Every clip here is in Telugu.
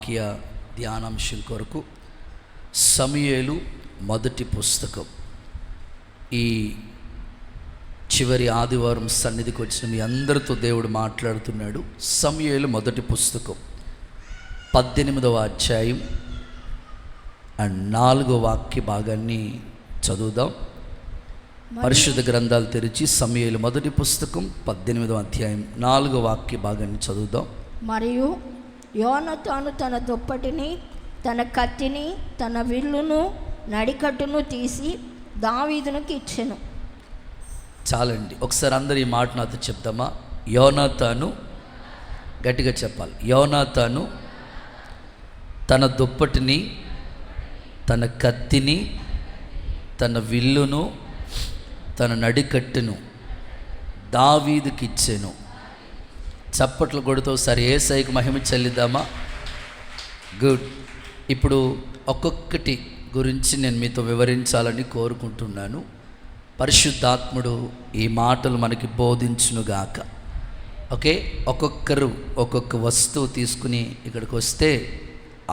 వాక్య ధ్యానాంశం కొరకు సమూయేలు మొదటి పుస్తకం. ఈ చివరి ఆదివారం సన్నిధికి వచ్చిన మీ అందరితో దేవుడు మాట్లాడుతున్నాడు. సమూయేలు మొదటి పుస్తకం 18వ అధ్యాయం అండ్ 4వ వాక్య భాగాన్ని చదువుదాం. పరిశుద్ధ గ్రంథాలు తెరిచి సమూయేలు మొదటి పుస్తకం 18వ అధ్యాయం 4వ వాక్య భాగాన్ని చదువుదాం. మరియు యోనాతాను తన దుప్పటిని, తన కత్తిని, తన విల్లును, నడికట్టును తీసి దావీదునికి ఇచ్చెను. చాలండి, ఒకసారి అందరు ఈ మాట నాతో చెప్తామా? యోనాతాను, గట్టిగా చెప్పాలి. యోనాతాను తన దుప్పటిని, తన కత్తిని, తన విల్లును, తన నడికట్టును దావీదుకి ఇచ్చెను. చప్పట్లు కొడుతూ సరే యేసయ్యకు మహిమ చెల్లిద్దామా? గుడ్. ఇప్పుడు ఒక్కొక్కటి గురించి నేను మీతో వివరించాలని కోరుకుంటున్నాను. పరిశుద్ధాత్ముడు ఈ మాటలు మనకి బోధించునుగాక. ఓకే, ఒక్కొక్కరు ఒక్కొక్క వస్తువు తీసుకుని ఇక్కడికి వస్తే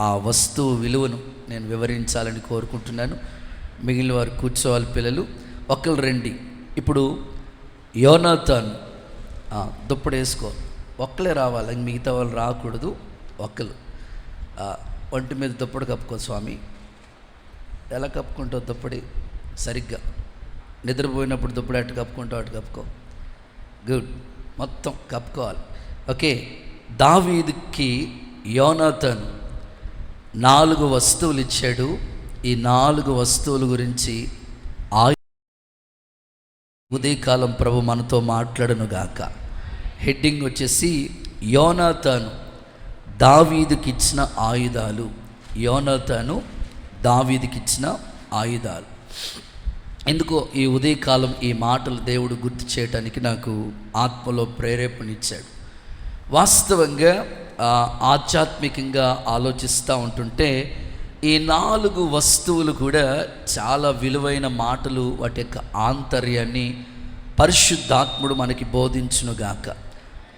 ఆ వస్తువు విలువను నేను వివరించాలని కోరుకుంటున్నాను. మిగిలిన వారు కూర్చోవాలి. పిల్లలు ఒకళ్ళు రండి. ఇప్పుడు యోనాతాను దుప్పటి వేసుకో, ఒక్కలే రావాలి, మిగతా వాళ్ళు రాకూడదు. ఒక్కలు ఒంటి మీద దుప్పటి కప్పుకో. స్వామి, ఎలా కప్పుకుంటావు దుప్పటి? సరిగ్గా నిద్రపోయినప్పుడు దుప్పటి అటు కప్పుకుంటావు, అటు కప్పుకో. గుడ్, మొత్తం కప్పుకోవాలి. ఓకే, దావీదుకి యోనాతాను 4 వస్తువులు ఇచ్చాడు. ఈ 4 వస్తువుల గురించి ఉదయకాలం ప్రభు మనతో మాట్లాడనుగాక. హెడ్డింగ్ వచ్చేసి యోనాతాను దావీదుకి ఇచ్చిన ఆయుధాలు. యోనాతాను దావీదుకి ఇచ్చిన ఆయుధాలు. ఎందుకో ఈ ఉదయకాలం ఈ మాటలు దేవుడు గుర్తు చేయడానికి నాకు ఆత్మలో ప్రేరేపణిచ్చాడు. వాస్తవంగా ఆధ్యాత్మికంగా ఆలోచిస్తూ ఉంటుంటే ఈ 4 వస్తువులు కూడా చాలా విలువైన మాటలు. వాటి యొక్క ఆంతర్యాన్ని పరిశుద్ధాత్ముడు మనకి బోధించునుగాక.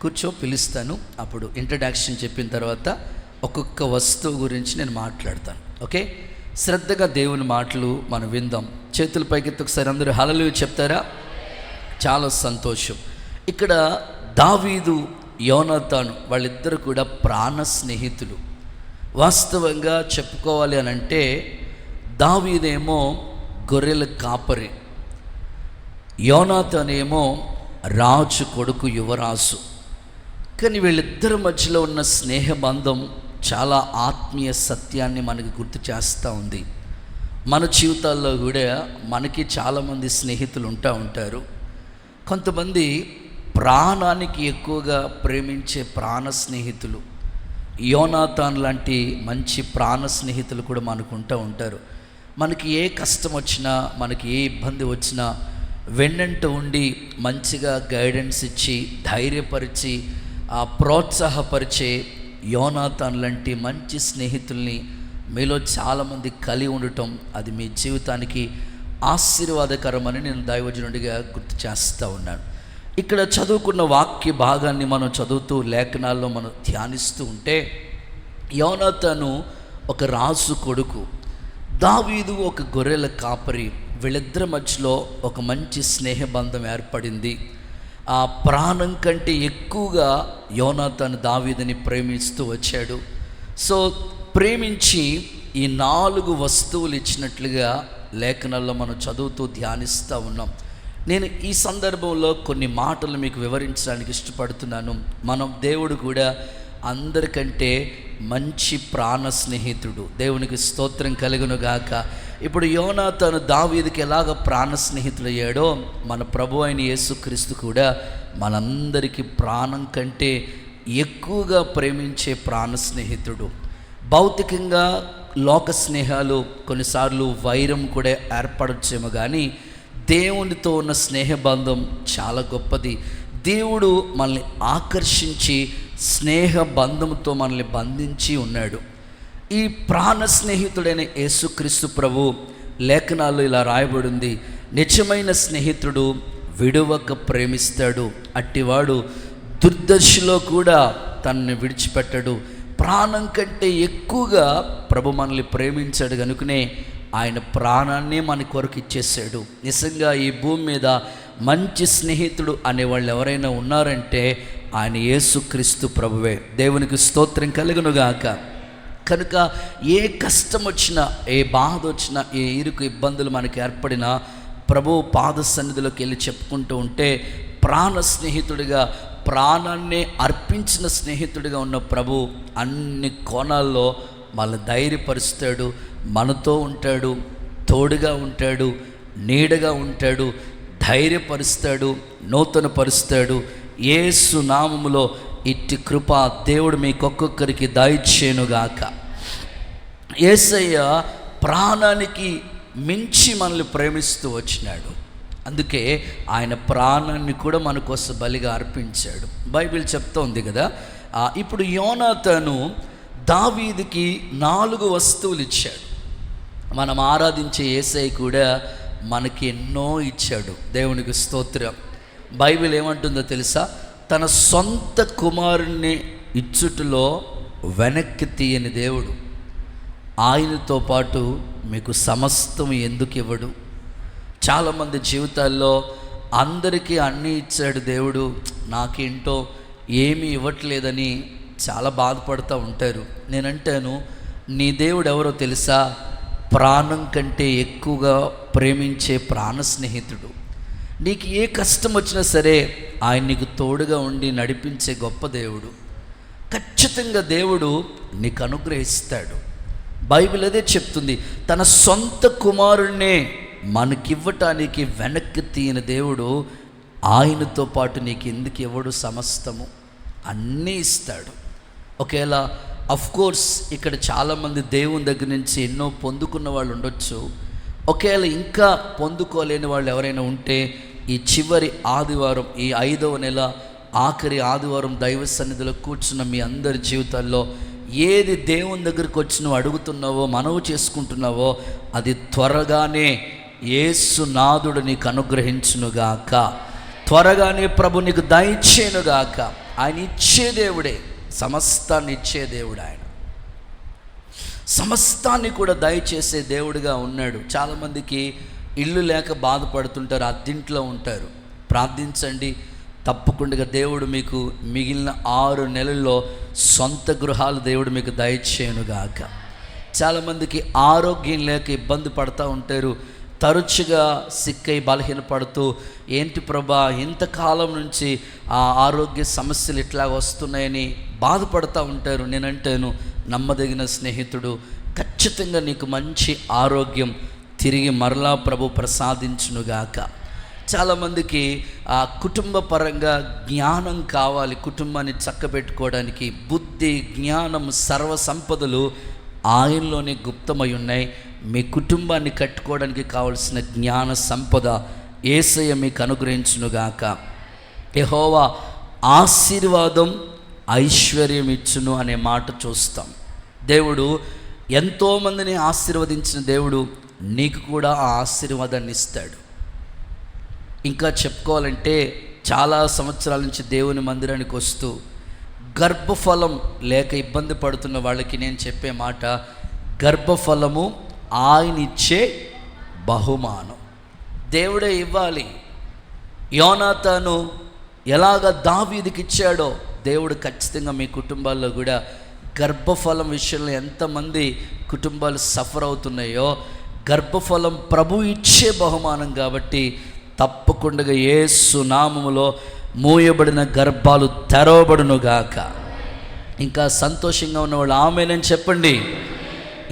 కూర్చో, పిలుస్తాను. అప్పుడు ఇంట్రడక్షన్ చెప్పిన తర్వాత ఒక్కొక్క వస్తువు గురించి నేను మాట్లాడతాను. ఓకే, శ్రద్ధగా దేవుని మాటలు మనం విందాం. చేతుల పైకెత్తి ఒకసారి అందరూ హల్లెలూయా చెప్తారా? చాలా సంతోషం. ఇక్కడ దావీదు, యోనాతాను వాళ్ళిద్దరు కూడా ప్రాణ స్నేహితులు. వాస్తవంగా చెప్పుకోవాలి అని అంటే దావీదేమో గొర్రెల కాపరి, యోనాతాను ఏమో రాజు కొడుకు, యువరాజు. కానీ వీళ్ళిద్దరి మధ్యలో ఉన్న స్నేహబంధం చాలా ఆత్మీయ సత్యాన్ని మనకు గుర్తు చేస్తూ ఉంది. మన జీవితాల్లో కూడా మనకి చాలామంది స్నేహితులు ఉంటారు. కొంతమంది ప్రాణానికి ఎక్కువగా ప్రేమించే ప్రాణ స్నేహితులు, యోనాతాను లాంటి మంచి ప్రాణ స్నేహితులు కూడా మనకు ఉంటారు. మనకి ఏ కష్టం వచ్చినా, మనకి ఏ ఇబ్బంది వచ్చినా వెన్నంట ఉండి మంచిగా గైడెన్స్ ఇచ్చి ధైర్యపరిచి ప్రోత్సాహపరిచే యోనాతాను లాంటి మంచి స్నేహితుల్ని మీలో చాలామంది కలిగి ఉండటం, అది మీ జీవితానికి ఆశీర్వాదకరమని నేను దైవజనుడిగా గుర్తు చేస్తూ ఉన్నాను. ఇక్కడ చదువుకున్న వాక్య భాగాన్ని మనం చదువుతూ లేఖనాల్లో మనం ధ్యానిస్తూ ఉంటే యోనాతాను ఒక రాజు కొడుకు, దావీదు ఒక గొర్రెల కాపరి. వీళ్ళిద్దరి మధ్యలో ఒక మంచి స్నేహబంధం ఏర్పడింది. ఆ ప్రాణం కంటే ఎక్కువగా యోనాతాను దావీదుని ప్రేమిస్తూ వచ్చాడు. సో ప్రేమించి ఈ 4 వస్తువులు ఇచ్చినట్లుగా లేఖనాల్లో మనం చదువుతూ ధ్యానిస్తూ ఉన్నాం. నేను ఈ సందర్భంలో కొన్ని మాటలు మీకు వివరించడానికి ఇష్టపడుతున్నాను. దేవుడు కూడా అందరికంటే మంచి ప్రాణ స్నేహితుడు. దేవునికి స్తోత్రం కలుగునుగాక. ఇప్పుడు యోనాతాను దావీదుకి ఎలాగ ప్రాణ స్నేహితుడు అయ్యాడో మన ప్రభు అయిన యేసుక్రీస్తు కూడా మనందరికీ ప్రాణం కంటే ఎక్కువగా ప్రేమించే ప్రాణ స్నేహితుడు. భౌతికంగా లోక స్నేహాలు కొన్నిసార్లు వైరం కూడా ఏర్పడచ్చేమో, కానీ దేవునితో ఉన్న స్నేహబంధం చాలా గొప్పది. దేవుడు మనల్ని ఆకర్షించి స్నేహ బంధంతో మనల్ని బంధించి ఉన్నాడు. ఈ ప్రాణ స్నేహితుడైన యేసుక్రీస్తు ప్రభు లేఖనాల్లో ఇలా రాయబడింది, నిజమైన స్నేహితుడు విడువక ప్రేమిస్తాడు, అట్టివాడు దుర్దశలో కూడా తనని విడిచిపెట్టడు, ప్రాణం కంటే ఎక్కువగా ప్రభు మనల్ని ప్రేమించాడు కనుకనే ఆయన ప్రాణాన్నే మన కొరకు ఇచ్చేసాడు. నిజంగా ఈ భూమి మీద మంచి స్నేహితుడు అనేవాళ్ళు ఎవరైనా ఉన్నారంటే ఆయన యేసుక్రీస్తు ప్రభువే. దేవునికి స్తోత్రం కలుగునుగాక. కనుక ఏ కష్టం వచ్చినా, ఏ బాధ వచ్చినా, ఏ ఇరుకు ఇబ్బందులు మనకి ఏర్పడినా ప్రభు పాద సన్నిధిలోకి వెళ్ళి చెప్పుకుంటూ ఉంటే ప్రాణ స్నేహితుడిగా, ప్రాణాన్నే అర్పించిన స్నేహితుడిగా ఉన్న ప్రభు అన్ని కోణాల్లో మనల్ని ధైర్యపరుస్తాడు, మనతో ఉంటాడు, తోడుగా ఉంటాడు, నీడగా ఉంటాడు, ధైర్యపరుస్తాడు, నూతన పరుస్తాడు. యేసు నామములో ఇట్టి కృప దేవుడు మీకొక్కొక్కరికి దయచేయునుగాక. యేసయ్య ప్రాణానికి మించి మనల్ని ప్రేమిస్తూ వచ్చినాడు. అందుకే ఆయన ప్రాణాన్ని కూడా మన కోసం బలిగా అర్పించాడు. బైబిల్ చెప్తోంది కదా, ఇప్పుడు యోనాతాను దావీదుకి 4 వస్తువులు ఇచ్చాడు. మనం ఆరాధించే యేసయ్య కూడా మనకి ఎన్నో ఇచ్చాడు. దేవునికి స్తోత్రం. బైబిల్ ఏమంటుందో తెలుసా? తన సొంత కుమారుణ్ణి ఇచ్చుటలో వెనక్కి తీయని దేవుడు. ఆయనతో పాటు మీకు సమస్తం ఎందుకు ఇవ్వడు? చాలామంది జీవితాల్లో అందరికీ అన్నీ ఇచ్చాడు దేవుడు, నాకేంటో ఏమీ ఇవ్వట్లేదని చాలా బాధపడుతూ ఉంటారు. నేనంటాను, నీ దేవుడు ఎవరో తెలుసా? ప్రాణం కంటే ఎక్కువగా ప్రేమించే ప్రాణ స్నేహితుడు. నీకు ఏ కష్టం వచ్చినా సరే ఆయన నీకు తోడుగా ఉండి నడిపించే గొప్ప దేవుడు. ఖచ్చితంగా దేవుడు నీకు అనుగ్రహిస్తాడు. బైబిల్ అదే చెప్తుంది, తన సొంత కుమారుణ్ణే మనకివ్వటానికి వెనక్కి తీయని దేవుడు ఆయనతో పాటు నీకు ఎందుకు ఇవ్వడు? సమస్తము అన్నీ ఇస్తాడు. ఒకవేళ కోర్స్ ఇక్కడ చాలామంది దేవుని దగ్గర నుంచి ఎన్నో పొందుకున్న వాళ్ళు ఉండొచ్చు. ఒకవేళ ఇంకా పొందుకోలేని వాళ్ళు ఎవరైనా ఉంటే ఈ చివరి ఆదివారం, ఈ 5వ నెల ఆఖరి ఆదివారం దైవ సన్నిధిలో కూర్చున్న మీ అందరి జీవితాల్లో ఏది దేవుని దగ్గరికి వచ్చి నువ్వు అడుగుతున్నావో, మనవి చేసుకుంటున్నావో అది త్వరగానే యేసునాథుడు నీకు అనుగ్రహించునుగాక. త్వరగానే ప్రభు నీకు దయచేయునుగాక. ఆయన ఇచ్చే దేవుడే, సమస్తాన్ని ఇచ్చే దేవుడు. ఆయన సమస్తాన్ని కూడా దయచేసే దేవుడిగా ఉన్నాడు. చాలామందికి ఇల్లు లేక బాధపడుతుంటారు, అద్దెంట్లో ఉంటారు. ప్రార్థించండి, తప్పకుండా దేవుడు మీకు మిగిలిన 6 నెలల్లో సొంత గృహాలు దేవుడు మీకు దయచేయునుగాక. చాలామందికి ఆరోగ్యం లేక ఇబ్బంది పడుతూ ఉంటారు, తరచుగా సిక్కై బలహీనపడుతూ, ఏంటి ప్రభా ఇంతకాలం నుంచి ఆ ఆరోగ్య సమస్యలు ఇట్లా వస్తున్నాయని బాధపడుతూ ఉంటారు. నేనంటాను, నమ్మదగిన స్నేహితుడు ఖచ్చితంగా నీకు మంచి ఆరోగ్యం తిరిగి మరలా ప్రభు ప్రసాదించునుగాక. చాలామందికి కుటుంబ పరంగా జ్ఞానం కావాలి, కుటుంబాన్ని చక్కబెట్టుకోవడానికి. బుద్ధి, జ్ఞానం, సర్వ సంపదలు ఆయనలోనే గుప్తమై ఉన్నాయి. మీ కుటుంబాన్ని కట్టుకోవడానికి కావలసిన జ్ఞాన సంపద యేసయ్య మీకు అనుగ్రహించునుగాక. యెహోవా ఆశీర్వాదం ఐశ్వర్యం ఇచ్చును అనే మాట చూస్తాం. దేవుడు ఎంతోమందిని ఆశీర్వదించిన దేవుడు నీకు కూడా ఆ ఆశీర్వాదాన్ని ఇస్తాడు. ఇంకా చెప్పుకోవాలంటే చాలా సంవత్సరాల నుంచి దేవుని మందిరానికి వస్తూ గర్భఫలం లేక ఇబ్బంది పడుతున్న వాళ్ళకి నేను చెప్పే మాట, గర్భఫలము ఆయన ఇచ్చే బహుమానం. దేవుడే ఇవ్వాలి. యోనాతాను ఎలాగ దావీదుకి ఇచ్చాడో దేవుడు ఖచ్చితంగా మీ కుటుంబాల్లో కూడా గర్భఫలం విషయంలో ఎంతమంది కుటుంబాలు సఫర్ అవుతున్నాయో, గర్భఫలం ప్రభు ఇచ్చే బహుమానం కాబట్టి తప్పకుండా యేసు నామములో మూయబడిన గర్భాలు తెరవబడునుగాక. ఇంకా సంతోషంగా ఉన్నవాళ్ళు ఆమేనని చెప్పండి.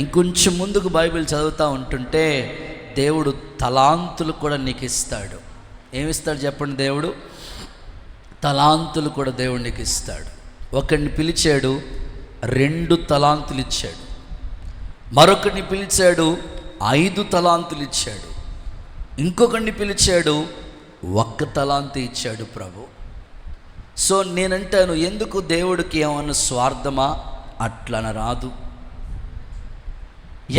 ఇంకొంచెం ముందుకు బైబిల్ చదువుతూ ఉంటుంటే దేవుడు తలాంతులు కూడా నీకు ఇస్తాడు. ఏమిస్తాడు చెప్పండి? దేవుడు తలాంతులు కూడా దేవుడు నీకు ఇస్తాడు. ఒకరిని పిలిచాడు, 2 తలాంతులు ఇచ్చాడు. మరొకరిని పిలిచాడు, 5 తలాంతులు ఇచ్చాడు. ఇంకొకరిని పిలిచాడు, 1 తలాంతు ఇచ్చాడు ప్రభు. సో నేనంటాను, ఎందుకు దేవుడికి ఏమన్నా స్వార్థమా? అట్లన రాదు.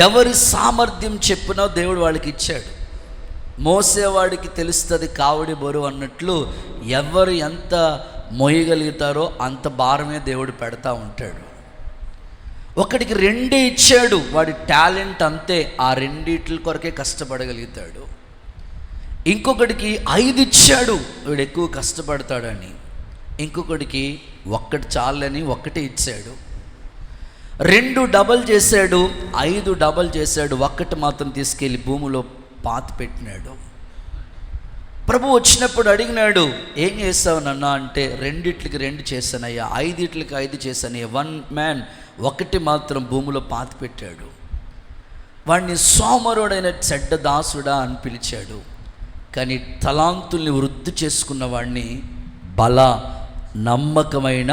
ఎవరి సామర్థ్యం చెప్పినా దేవుడు వాళ్ళకి ఇచ్చాడు. మోసేవాడికి తెలుస్తుంది కావడి బరువు అన్నట్లు ఎవరు ఎంత మోయగలుగుతారో అంత భారమే దేవుడు పెడతా ఉంటాడు. ఒకడికి 2 ఇచ్చాడు, వాడి టాలెంట్ అంతే, ఆ 2 కొరకే కష్టపడగలుగుతాడు. ఇంకొకడికి 5 ఇచ్చాడు, వీడు ఎక్కువ కష్టపడతాడని. ఇంకొకడికి 1 చాలని 1 ఇచ్చాడు. 2 డబల్ చేశాడు, 5 డబల్ చేశాడు, 1 మాత్రం తీసుకెళ్ళి భూమిలో పాతి పెట్టినాడు. ప్రభు వచ్చినప్పుడు అడిగినాడు, ఏం చేస్తావు నాన్న అంటే, 2 చేశానయ్యా, 5 చేశానయ్యా. 1 మ్యాన్ 1 మాత్రం భూమిలో పాతి పెట్టాడు. వాడిని సోమరుడైన చెడ్డ దాసుడా అని పిలిచాడు. కానీ తలాంతుల్ని వృద్ధి చేసుకున్న వాడిని బల నమ్మకమైన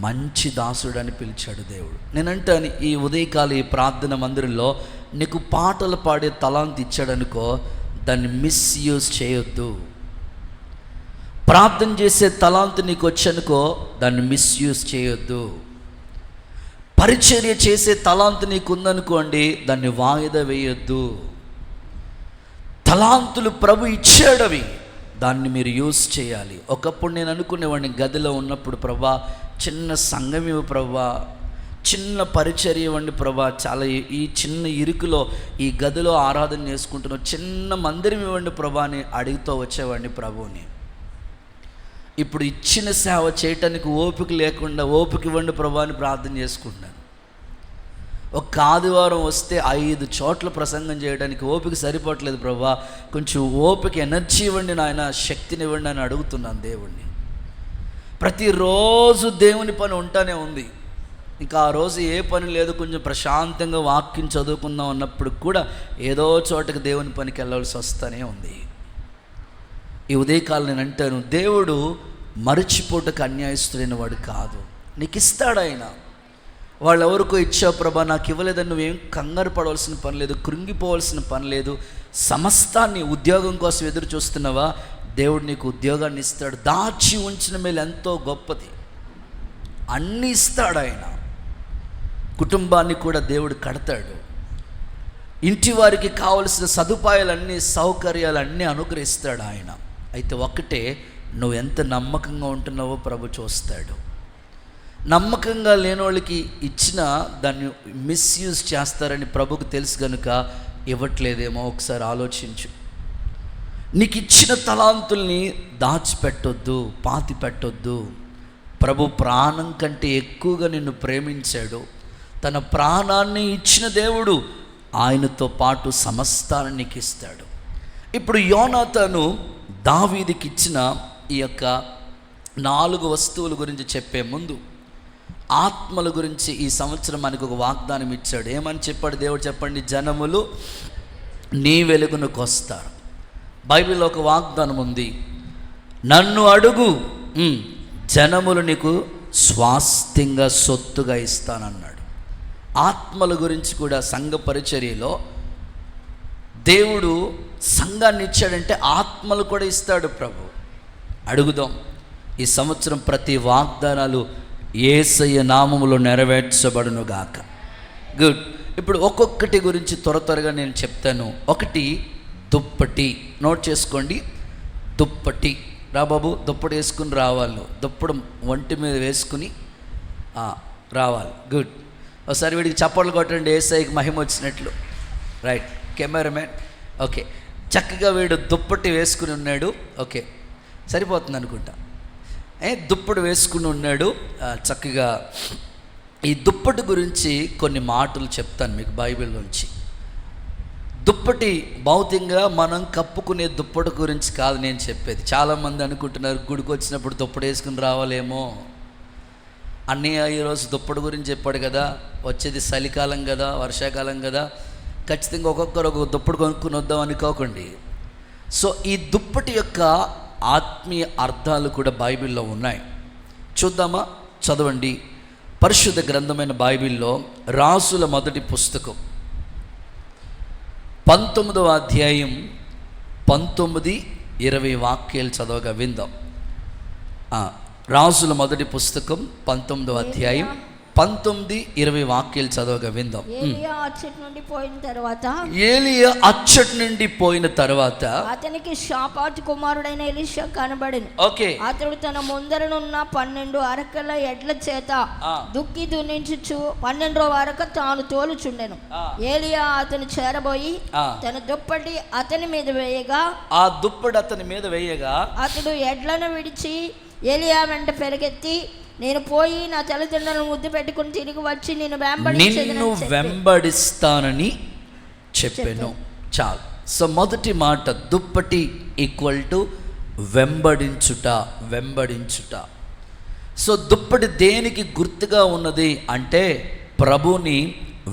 మంచి దాసుడు అని పిలిచాడు దేవుడు. నేనంటాను, ఈ ఉదయకాల ఈ ప్రార్థన మందిరంలో నీకు పాటలు పాడే తలాంతు ఇచ్చాడనుకో, దాన్ని మిస్యూజ్ చేయొద్దు. ప్రార్థన చేసే తలాంతు నీకు వచ్చనుకో, దాన్ని మిస్యూజ్ చేయొద్దు. పరిచర్య చేసే తలాంతు నీకు ఉందనుకోండి, దాన్ని వాయిదా వేయొద్దు. తలాంతులు ప్రభు ఇచ్చాడవి, దాన్ని మీరు యూజ్ చేయాలి. ఒకప్పుడు నేను అనుకునేవాడిని, గదిలో ఉన్నప్పుడు, ప్రభా చిన్న సంఘం ఇవ్వు ప్రభా, చిన్న పరిచర్య ఇవ్వండి ప్రభా, చాలా ఈ చిన్న ఇరుకులో ఈ గదిలో ఆరాధన చేసుకుంటున్నాం, చిన్న మందిరం ఇవ్వండి ప్రభా అని అడుగుతూ వచ్చేవాడిని ప్రభువుని. ఇప్పుడు ఇచ్చిన సేవ చేయటానికి ఓపిక లేకుండా, ఓపిక ఇవ్వండి ప్రభా అని ప్రార్థన చేసుకుంటున్నాను. ఒక ఆదివారం వస్తే 5 చోట్ల ప్రసంగం చేయడానికి ఓపిక సరిపోవట్లేదు ప్రభా, కొంచెం ఓపిక ఎనర్జీ ఇవ్వండి నాయన, శక్తిని ఇవ్వండి అని అడుగుతున్నాను దేవుణ్ణి. ప్రతిరోజు దేవుని పని ఉంటానే ఉంది. ఇంకా ఆ రోజు ఏ పని లేదు, కొంచెం ప్రశాంతంగా వాక్యం చదువుకుందాం అన్నప్పుడు కూడా ఏదో చోటకి దేవుని పనికి వెళ్ళాల్సి వస్తూనే ఉంది. ఈ ఉదయకాలం నేను అంటాను, దేవుడు మరచిపోటకు అన్యాయస్తుడైన వాడు కాదు. నీకు ఇస్తాడు ఆయన. వాళ్ళు ఎవరికో ఇచ్చావు ప్రభా, నాకు ఇవ్వలేదని నువ్వేం కంగారు పడవలసిన పని లేదు, కృంగిపోవాల్సిన పని లేదు. సమస్తాన్ని ఉద్యోగం కోసం ఎదురు చూస్తున్నావా, దేవుడు నీకు ఉద్యోగాన్ని ఇస్తాడు. దాచి ఉంచిన మేలు ఎంతో గొప్పది, అన్నీ ఇస్తాడు ఆయన. కుటుంబాన్ని కూడా దేవుడు కడతాడు. ఇంటి వారికి కావలసిన సదుపాయాలన్నీ, సౌకర్యాలన్నీ అనుగ్రహిస్తాడు ఆయన. అయితే ఒకటే, నువ్వు ఎంత నమ్మకంగా ఉంటున్నావో ప్రభు చూస్తాడు. నమ్మకంగా లేని వాళ్ళకి ఇచ్చినా దాన్ని మిస్యూజ్ చేస్తారని ప్రభుకు తెలుసు కనుక ఇవ్వట్లేదేమో ఒకసారి ఆలోచించు. నీకు ఇచ్చిన తలాంతుల్ని దాచిపెట్టొద్దు, పాతి పెట్టొద్దు. ప్రభు ప్రాణం కంటే ఎక్కువగా నిన్ను ప్రేమించాడు. తన ప్రాణాన్ని ఇచ్చిన దేవుడు ఆయనతో పాటు సమస్తాన్ని నీకు ఇస్తాడు. ఇప్పుడు యోనాతాను దావీదుకి ఇచ్చిన ఈ యొక్క 4 వస్తువుల గురించి చెప్పే ముందు, ఆత్మల గురించి ఈ సంవత్సరం మనకు ఒక వాగ్దానం ఇచ్చాడు. ఏమని చెప్పాడు దేవుడు చెప్పండి? జనములు నీ వెలుగునకు వస్తారు. బైబిల్లో ఒక వాగ్దానం ఉంది, నన్ను అడుగు జనములు నీకు స్వాస్థ్యంగా సొత్తుగా ఇస్తానన్నాడు. ఆత్మల గురించి కూడా సంఘ పరిచర్యలో దేవుడు సంఘాన్ని ఇచ్చాడంటే ఆత్మలు కూడా ఇస్తాడు ప్రభు. అడుగుదాం. ఈ సంవత్సరం ప్రతి వాగ్దానాలు యేసయ్య నామములో నెరవేర్చబడునుగాక. గుడ్. ఇప్పుడు ఒక్కొక్కటి గురించి త్వరగా నేను చెప్తాను. ఒకటి, దుప్పటి. నోట్ చేసుకోండి, దుప్పటి. రా బాబు, దుప్పటి వేసుకుని రావాలి. దుప్పటి ఒంటి మీద వేసుకుని రావాలి. గుడ్. ఒకసారి వీడికి చప్పట్లు కొట్టండి, యేసయ్యకి మహిమ వచ్చినట్లు. Right, cameraman. ఓకే, చక్కగా వీడు దుప్పటి వేసుకుని ఉన్నాడు. ఓకే, సరిపోతుంది అనుకుంటా. దుప్పటి వేసుకుని ఉన్నాడు చక్కగా. ఈ దుప్పటి గురించి కొన్ని మాటలు చెప్తాను మీకు బైబిల్లోంచి. దుప్పటి భౌతికంగా మనం కప్పుకునే దుప్పటి గురించి కాదు నేను చెప్పేది. చాలామంది అనుకుంటున్నారు గుడికి వచ్చినప్పుడు దుప్పటి వేసుకుని రావాలేమో. అన్నయ్య ఈరోజు దుప్పటి గురించి చెప్పాడు కదా, వచ్చేది చలికాలం కదా, వర్షాకాలం కదా, ఖచ్చితంగా ఒక్కొక్కరు ఒక దుప్పటి కొనుక్కుని వద్దాం అనుకోకండి. సో ఈ దుప్పటి యొక్క ఆత్మీయ అర్థాలు కూడా బైబిల్లో ఉన్నాయి. చూద్దామా? చదవండి. పరిశుద్ధ గ్రంథమైన బైబిల్లో రాసుల మొదటి పుస్తకం 19వ అధ్యాయం 19-20 వాక్యాలు చదవగా విందాం. రాసుల మొదటి పుస్తకం 19వ అధ్యాయం 19-20 వాక్యాలు చదవగా విందాం. ఏలియా అచ్చటి నుండి పోయిన తర్వాత ఏలియా అచ్చటి నుండి పోయిన తర్వాత అతనికి షాపాతు కుమారుడైన ఎలీషా కనబడిన. ఓకే, అతడు తన ముందరనున్న 12 అరకల ఎడ్ల చేత దుక్కి దున్నించుచు 12వ అరక తాను తోలుచుండెను. ఏలియా అతను చేరబోయి తన దుప్పటి అతని మీద వేయగా, ఆ దుప్పటి అతని మీద వేయగా అతడు ఎడ్లను విడిచి ఏలియా వెంట పెరిగెత్తి, నేను పోయి నా తల్లిదండ్రులను ముద్దు పెట్టుకుని తిరిగి వచ్చి నిన్ను వెంబడిస్తానని చెప్పాను. చాలు. సో మొదటి మాట దుప్పటి ఈక్వల్ టు వెంబడించుట. సో దుప్పటి దేనికి గుర్తుగా ఉన్నది అంటే ప్రభుని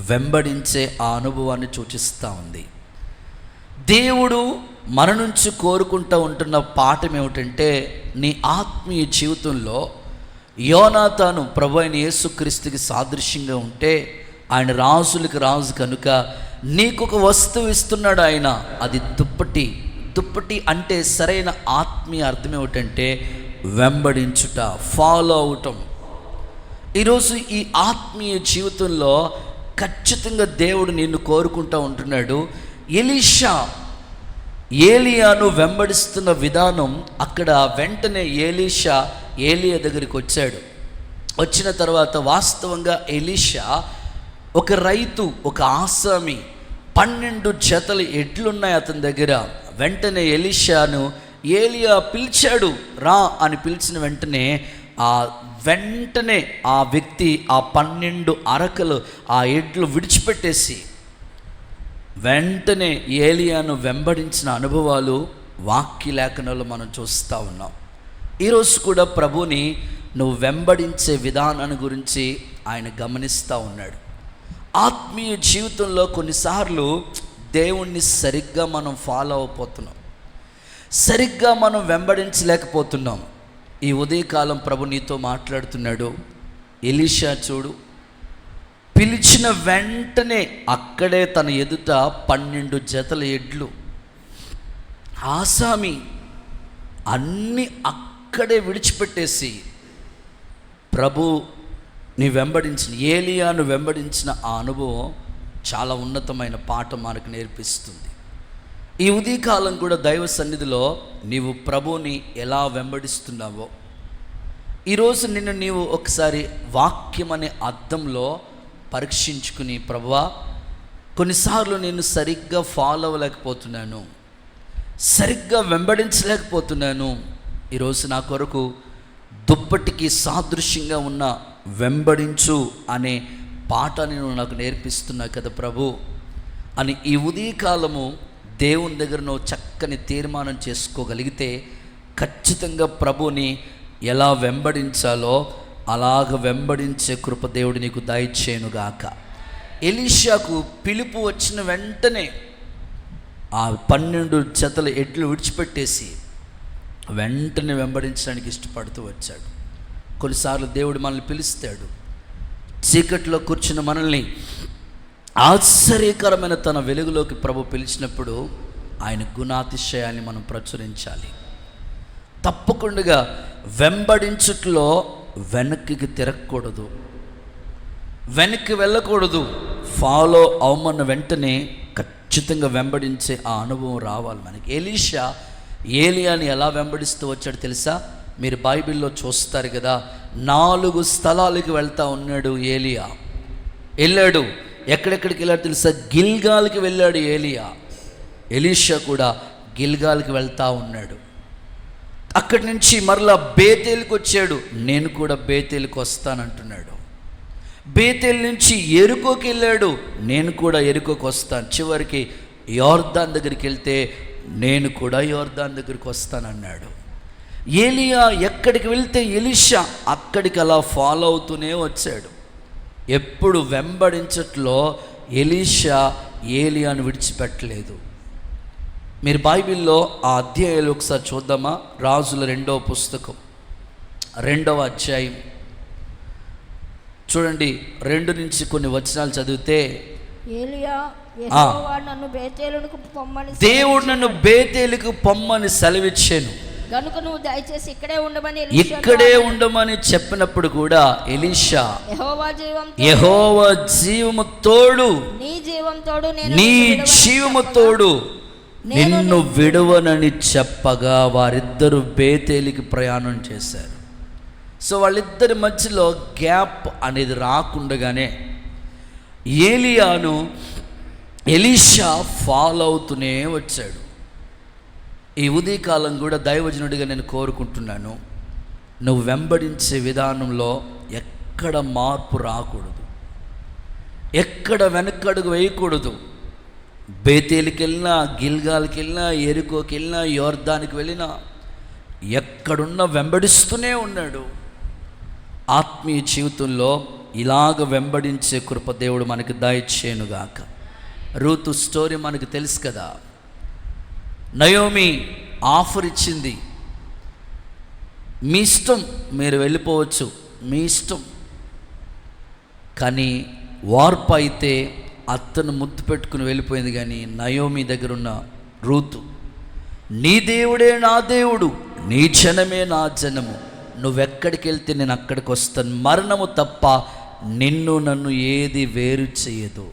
వెంబడించే ఆ అనుభవాన్ని సూచిస్తూ ఉంది. దేవుడు మన నుంచి కోరుకుంటూ ఉంటున్న పాఠం ఏమిటంటే, నీ ఆత్మీయ జీవితంలో యోనాతాను ప్రభు అయిన యేసుక్రీస్తుకి సాదృశ్యంగా ఉంటే, ఆయన రాజులకు రాజు కనుక నీకు ఒక వస్తువు ఇస్తున్నాడు ఆయన, అది దుప్పటి. దుప్పటి అంటే సరైన ఆత్మీయ అర్థం ఏమిటంటే వెంబడించుట, ఫాలో అవటం. ఈరోజు ఈ ఆత్మీయ జీవితంలో ఖచ్చితంగా దేవుడు నిన్ను కోరుకుంటూ ఉంటున్నాడు. ఎలీషా ఏలియాను వెంబడిస్తున్న విధానం, అక్కడ వెంటనే ఎలీషా ఏలియా దగ్గరికి వచ్చాడు. వచ్చిన తర్వాత వాస్తవంగా ఎలీషా ఒక రైతు, ఒక ఆసామి, 12 జతలు ఎడ్లున్నాయి అతని దగ్గర. వెంటనే ఎలీషాను ఏలియా పిలిచాడు, రా అని పిలిచిన వెంటనే ఆ వ్యక్తి ఆ 12 అరకలు ఆ ఎడ్లు విడిచిపెట్టేసి వెంటనే ఏలియాను వెంబడించిన అనుభవాలు వాక్య లేఖనాలు మనం చూస్తూ ఉన్నాం. ఈరోజు కూడా ప్రభుని నువ్వు వెంబడించే విధానాన్ని గురించి ఆయన గమనిస్తూ ఉన్నాడు. ఆత్మీయ జీవితంలో కొన్నిసార్లు దేవుణ్ణి సరిగ్గా మనం ఫాలో అయిపోతున్నాం, సరిగ్గా మనం వెంబడించలేకపోతున్నాం. ఈ ఉదయకాలం ప్రభు నీతో మాట్లాడుతున్నాడు. ఎలీషా చూడు, పిలిచిన వెంటనే అక్కడే తన ఎదుట 12 జతల ఎడ్లు, ఆసామి అన్నీ అక్కడే విడిచిపెట్టేసి ప్రభు నీ వెంబడించిన ఏలియాను వెంబడించిన ఆ అనుభవం చాలా ఉన్నతమైన పాఠం మనకు నేర్పిస్తుంది. ఈ ఉదయకాలం కూడా దైవ సన్నిధిలో నీవు ప్రభువుని ఎలా వెంబడిస్తున్నావో ఈరోజు నిన్ను నీవు ఒకసారి వాక్యం అనే అద్దంలో పరీక్షించుకుని, ప్రభువా కొన్నిసార్లు నేను సరిగ్గా ఫాలో అవ్వలేకపోతున్నాను, సరిగ్గా వెంబడించలేకపోతున్నాను. ఈరోజు నా కొరకు దుప్పటికి సాదృశ్యంగా ఉన్న వెంబడించు అనే పాఠాన్ని నువ్వు నాకు నేర్పిస్తున్నావు కదా ప్రభు అని ఈ ఉదయకాలము దేవుని దగ్గర నువ్వు చక్కని తీర్మానం చేసుకోగలిగితే ఖచ్చితంగా ప్రభుని ఎలా వెంబడించాలో అలాగ వెంబడించే కృప దేవుడు నీకు దయచేయునుగాక. ఎలీషాకు పిలుపు వచ్చిన వెంటనే ఆ 12 జతల ఎడ్లు విడిచిపెట్టేసి వెంటనే వెంబడించడానికి ఇష్టపడుతూ వచ్చాడు. కొన్నిసార్లు దేవుడు మనల్ని పిలుస్తాడు, చీకట్లో కూర్చున్న మనల్ని ఆశ్చర్యకరమైన తన వెలుగులోకి ప్రభు పిలిచినప్పుడు ఆయన గుణాతిశయాన్ని మనం ప్రచురించాలి. తప్పకుండా వెంబడించుట్లో వెనక్కి తిరగకూడదు, వెనక్కి వెళ్ళకూడదు. ఫాలో అవమన్న వెంటనే ఖచ్చితంగా వెంబడించే ఆ అనుభవం రావాలి మనకి. ఎలీషా ఏలియాని ఎలా వెంబడిస్తూ వచ్చాడు తెలుసా? మీరు బైబిల్లో చూస్తారు కదా, 4 స్థలాలకు వెళ్తూ ఉన్నాడు ఏలియా. వెళ్ళాడు, ఎక్కడెక్కడికి వెళ్ళాడు తెలుసా? గిల్గాల్కి వెళ్ళాడు ఏలియా. ఎలీషా కూడా గిల్గాల్కి వెళ్తూ ఉన్నాడు. అక్కడి నుంచి మరలా బేతేలుకి వచ్చాడు, నేను కూడా బేతేలుకి వస్తానంటున్నాడు. బేతేలు నుంచి ఎరుకోకి వెళ్ళాడు, నేను కూడా ఎరుకోకి వస్తాను. చివరికి యోర్దాన్ దగ్గరికి వెళ్తే నేను కూడా యోర్దాన్ దగ్గరికి వస్తానన్నాడు. ఏలియా ఎక్కడికి వెళ్తే ఎలీషా అక్కడికి అలా ఫాలో అవుతూనే వచ్చాడు. ఎప్పుడు వెంబడించట్లో ఎలీషా ఏలియాను విడిచిపెట్టలేదు. మీరు బైబిల్లో ఆ అధ్యాయాలు ఒకసారి చూద్దామా? రాజుల 2వ పుస్తకం 2వ అధ్యాయం చూడండి. 2 నుంచి కొన్ని వచనాలు చదివితే, దేవుడు నన్ను బేతేలుకు పొమ్మని సెలవిచ్చాను. గనుక నువ్వు దయచేసి ఇక్కడే ఉండమని చెప్పినప్పుడు కూడా ఎలీషా యెహోవా జీవము తోడు, నీ జీవము తోడు, నిన్ను విడువనని చెప్పగా వారిద్దరూ బేతేలికి ప్రయాణం చేశారు. సో వాళ్ళిద్దరి మధ్యలో గ్యాప్ అనేది రాకుండగానే ఏలియాను ఎలీషా ఫాలో అవుతూనే వచ్చాడు. ఈ ఉదయకాలం కూడా దైవజనుడిగా నేను కోరుకుంటున్నాను, నువ్వు వెంబడించే విధానంలో ఎక్కడ మార్పు రాకూడదు, ఎక్కడ వెనకడుగు వేయకూడదు. బేతేలికి వెళ్ళినా, గిల్గాల్కి వెళ్ళినా, ఎరికోకి వెళ్ళినా, యోర్దానికి వెళ్ళినా ఎక్కడున్నా వెంబడిస్తూనే ఉన్నాడు. ఆత్మీయ జీవితంలో ఇలాగ వెంబడించే కృప దేవుడు మనకి దయచేయునుగాక. రూతు స్టోరీ మనకు తెలుసు కదా. నయోమి ఆఫర్ ఇచ్చింది, మీ ఇష్టం, మీరు వెళ్ళిపోవచ్చు, మీ ఇష్టం. కానీ వార్ప అయితే అత్తను ముద్దు పెట్టుకుని వెళ్ళిపోయింది. కానీ నయోమి దగ్గర ఉన్న రూతు, నీ దేవుడే నా దేవుడు, నీ జనమే నా జనము, నువ్వెక్కడికి వెళ్తే నేను అక్కడికి వస్తాను, మరణము తప్ప నిన్ను నన్ను ఏది వేరు చేయదు.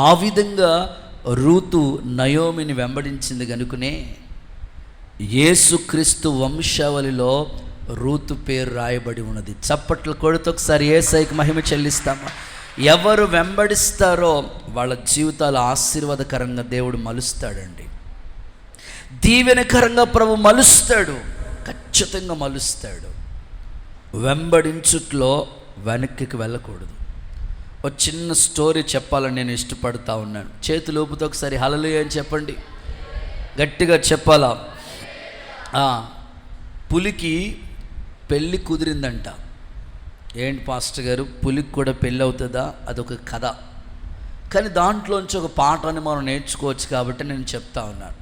ఆ విధంగా రూతు నయోమిని వెంబడించింది కనుకనే యేసుక్రీస్తు వంశావళిలో రూతు పేరు రాయబడి ఉన్నది. చప్పట్లు కొడుతూ ఒకసారి యేసయ్యకి మహిమ చెల్లిస్తామా. ఎవరు వెంబడిస్తారో వాళ్ళ జీవితాలు ఆశీర్వాదకరంగా దేవుడు మలుస్తాడండి, దీవెనకరంగా ప్రభు మలుస్తాడు, ఖచ్చితంగా మలుస్తాడు. వెంబడించుట్లో వెనక్కి వెళ్ళకూడదు. ఒక చిన్న స్టోరీ చెప్పాలని నేను ఇష్టపడతా ఉన్నాను. చేతులు ఊపుతో ఒకసారి హల్లెలూయా అని చెప్పండి, గట్టిగా చెప్పాలా. పులికి పెళ్ళి కుదిరిందంట. ఏంటి పాస్టర్ గారు, పులికి కూడా పెళ్ళి అవుతుందా? అదొక కథ, కానీ దాంట్లోంచి ఒక పాఠాన్ని మనం నేర్చుకోవచ్చు కాబట్టి నేను చెప్తా ఉన్నాను.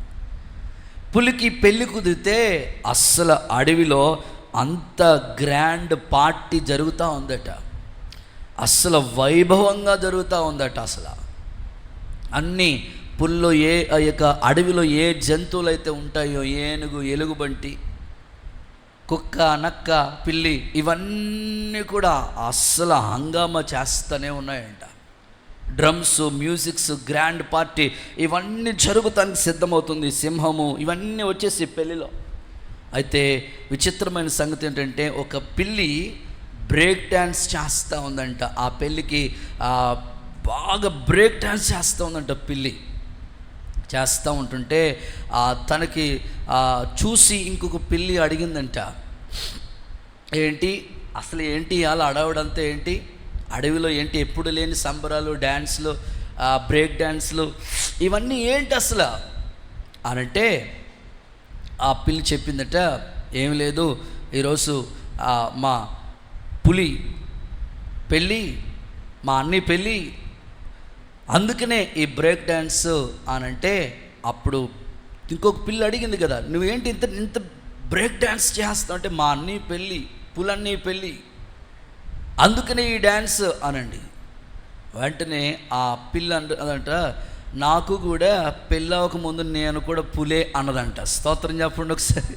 పులికి పెళ్ళి కుదిరితే అస్సలు అడవిలో అంత గ్రాండ్ పార్టీ జరుగుతూ ఉందట, అస్సలు వైభవంగా జరుగుతూ ఉందట. అసలు అన్నీ పుల్లో ఆ యొక్క అడవిలో ఏ జంతువులు అయితే ఉంటాయో, ఏనుగు, ఎలుగుబంటి, కుక్క, నక్క, పిల్లి, ఇవన్నీ కూడా అస్సలు హంగామా చేస్తూనే ఉన్నాయంట. డ్రమ్స్, మ్యూజిక్స్, గ్రాండ్ పార్టీ ఇవన్నీ జరుగుతానికి సిద్ధమవుతుంది. సింహము ఇవన్నీ వచ్చేసి పెళ్ళిలో. అయితే విచిత్రమైన సంగతి ఏంటంటే, ఒక పిల్లి బ్రేక్ డ్యాన్స్ చేస్తూ ఉందంట. ఆ పెళ్ళికి బాగా బ్రేక్ డ్యాన్స్ చేస్తూ ఉందంట. పిల్లి చేస్తూ ఉంటుంటే తనకి చూసి ఇంకొక పిల్లి అడిగిందంట, ఏంటి అసలు ఏంటి అలా అడవడంతా ఏంటి, అడవిలో ఏంటి ఎప్పుడు లేని సంబరాలు, డ్యాన్స్లు, బ్రేక్ డ్యాన్స్లు, ఇవన్నీ ఏంటి అసలు అనంటే ఆ పిల్లి చెప్పిందట, ఏం లేదు, ఈరోజు మా పులి పెళ్ళి, మా అన్నీ పెళ్ళి, అందుకనే ఈ బ్రేక్ డ్యాన్స్ అనంటే, అప్పుడు ఇంకొక పిల్ల అడిగింది కదా, నువ్వేంటి ఇంత బ్రేక్ డ్యాన్స్ చేస్తావు అంటే, మా అన్నీ పెళ్ళి, పులన్నీ పెళ్ళి, అందుకనే ఈ డ్యాన్స్ అనండి. వెంటనే ఆ పిల్ల అదంట, నాకు కూడా పెళ్ళవక ముందు నేను కూడా పులే అన్నదంట. స్తోత్రం చెప్పండి ఒకసారి.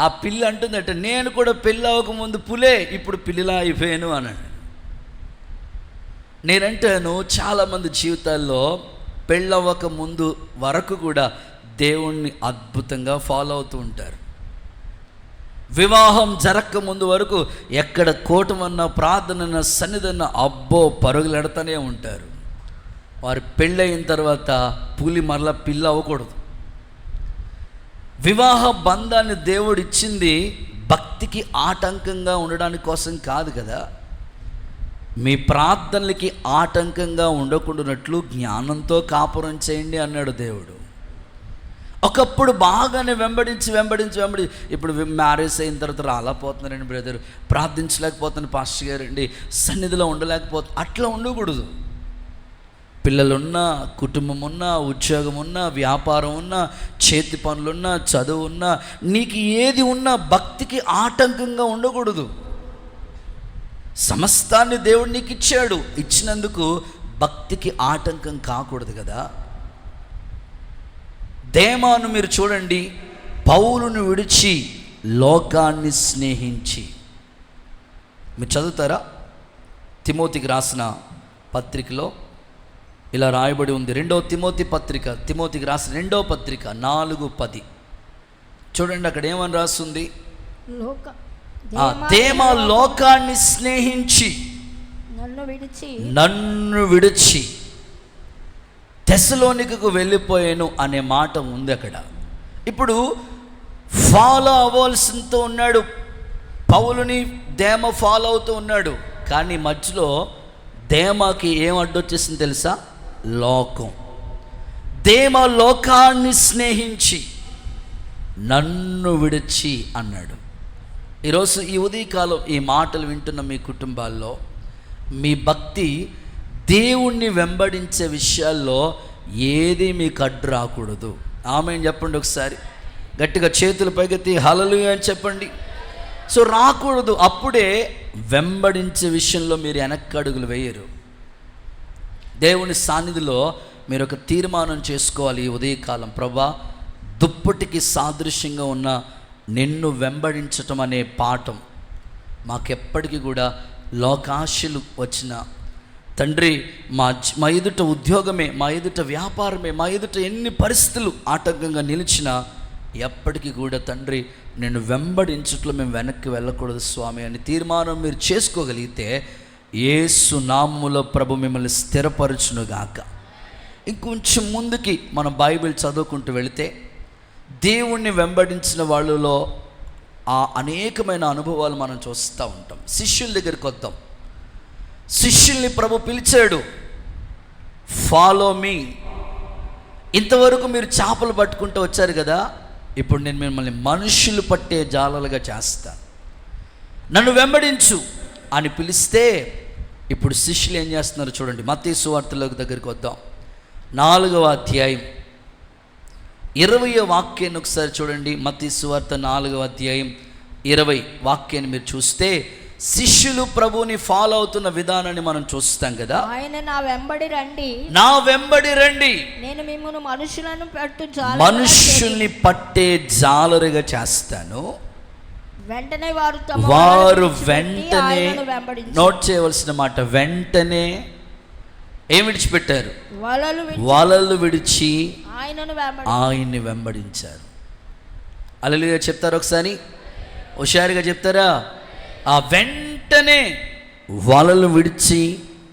ఆ పిల్ల అంటుందంట, నేను కూడా పెళ్ళవక ముందు పులే, ఇప్పుడు పిల్లిలా అయిపోయాను అనండి. నేనంటాను, చాలామంది జీవితాల్లో పెళ్ళవక ముందు వరకు కూడా దేవుణ్ణి అద్భుతంగా ఫాలో అవుతూ ఉంటారు. వివాహం జరక్క ముందు వరకు ఎక్కడ కూటమన్నా, ప్రార్థన, సన్నిధన్న, అబ్బో పరుగులెడతానే ఉంటారు. వారు పెళ్ళయిన తర్వాత పులి మరలా పిల్ల అవ్వకూడదు. వివాహ బంధాన్ని దేవుడు ఇచ్చింది భక్తికి ఆటంకంగా ఉండడానికి కోసం కాదు కదా. మీ ప్రార్థనలకి ఆటంకంగా ఉండకుండానట్లు జ్ఞానంతో కాపురం చేయండి అన్నాడు దేవుడు. ఒకప్పుడు బాగానే వెంబడించి ఇప్పుడు మ్యారేజ్ అయిన తర్వాత రాలేకపోతున్నారండి బ్రదర్, ప్రార్థించలేకపోతున్నాను పాస్టర్ గారండి, సన్నిధిలో ఉండలేకపోతున్నా, అట్లా ఉండకూడదు. పిల్లలున్నా, కుటుంబం ఉన్నా, ఉద్యోగం ఉన్నా, వ్యాపారం ఉన్నా, చేతి పనులున్నా, చదువు ఉన్నా, నీకు ఏది ఉన్నా భక్తికి ఆటంకంగా ఉండకూడదు. సమస్తాన్ని దేవుడు నీకు ఇచ్చాడు, ఇచ్చినందుకు భక్తికి ఆటంకం కాకూడదు కదా. దేమాను మీరు చూడండి, పౌలును విడిచి లోకాన్ని స్నేహించి. మీరు చదువుతారా? తిమోతికి రాసిన పత్రికలో ఇలా రాయబడి ఉంది. 2వ తిమోతి పత్రిక, తిమోతికి రాసిన 2వ పత్రిక 4:10 చూడండి. అక్కడ ఏమని రాస్తుంది? దేమ లోకాన్ని స్నేహించి నన్ను విడిచి తెస్సలోనికకు వెళ్ళిపోయాను అనే మాట ఉంది అక్కడ. ఇప్పుడు ఫాలో అవ్వాల్సినతో ఉన్నాడు పౌలుని, దేమ ఫాలో అవుతూ ఉన్నాడు. కానీ మధ్యలో దేమాకి ఏం అడ్డొచ్చేసింది తెలుసా? లోకం. దేమ లోకాన్ని స్నేహించి నన్ను విడిచి అన్నాడు. ఈరోజు ఈ ఉదయకాలం ఈ మాటలు వింటున్న మీ కుటుంబాల్లో మీ భక్తి దేవుణ్ణి వెంబడించే విషయాల్లో ఏది మీకు అడ్డు రాకూడదు. ఆమేన్ చెప్పండి ఒకసారి గట్టిగా, చేతులు పైకెత్తి హల్లెలూయా అని చెప్పండి. సో రాకూడదు. అప్పుడే వెంబడించే విషయంలో మీరు వెనక్కి అడుగులు వేయరు. దేవుని సాన్నిధిలో మీరు ఒక తీర్మానం చేసుకోవాలి ఈ ఉదయకాలం. ప్రభా, దుప్పటికి సాదృశ్యంగా ఉన్న నిన్ను వెంబడించటం అనే పాఠం మాకెప్పటికీ కూడా లోకాశలు వచ్చిన తండ్రి, మా ఎదుట ఉద్యోగమే, మా ఎదుట వ్యాపారమే, మా ఎదుట ఎన్ని పరిస్థితులు ఆటంకంగా నిలిచినా ఎప్పటికీ కూడా తండ్రి నేను వెంబడించట్లో మేము వెనక్కి వెళ్ళకూడదు స్వామి అని తీర్మానం మీరు చేసుకోగలిగితే యేసు నామములో ప్రభు మిమ్మల్ని స్థిరపరచునుగాక. ఇంకొంచెం ముందుకి మనం బైబిల్ చదువుకుంటూ వెళితే దేవుణ్ణి వెంబడించిన వాళ్ళలో ఆ అనేకమైన అనుభవాలు మనం చూస్తూ ఉంటాం. శిష్యుల దగ్గరికి వద్దాం. శిష్యుల్ని ప్రభు పిలిచాడు, ఫాలో మీ. ఇంతవరకు మీరు చేపలు పట్టుకుంటూ వచ్చారు కదా, ఇప్పుడు నేను మిమ్మల్ని మనుషులు పట్టే జాలలుగా చేస్తాను, నన్ను వెంబడించు అని పిలిస్తే ఇప్పుడు శిష్యులు ఏం చేస్తున్నారు చూడండి. మత్తయి సువార్తలోకి దగ్గరికి వద్దాం. 4వ అధ్యాయం 20వ వాక్యాన్ని ఒకసారి చూడండి. మత్తయి సువార్త 4వ అధ్యాయం 20 వాక్యాన్ని మీరు చూస్తే శిష్యులు ప్రభుని ఫాలో అవుతున్న విధానాన్ని మనం చూస్తాం కదా. ఆయన నా వెంబడి రండి, నా వెంబడి రండి, నేను మిమ్మును మనుషుల్ని పట్టే జాలరుగా చేస్తాను. వెంటనే వారు వెంటనే నోట్ చేయవలసిన మాట, వెంటనే ఏం విడిచిపెట్టారు? వలలు విడిచి ఆయన్ని వెంబడించారు. హల్లెలూయా చెప్తారు ఒకసారి, హుషారుగా చెప్తారా? ఆ వెంటనే వలలు విడిచి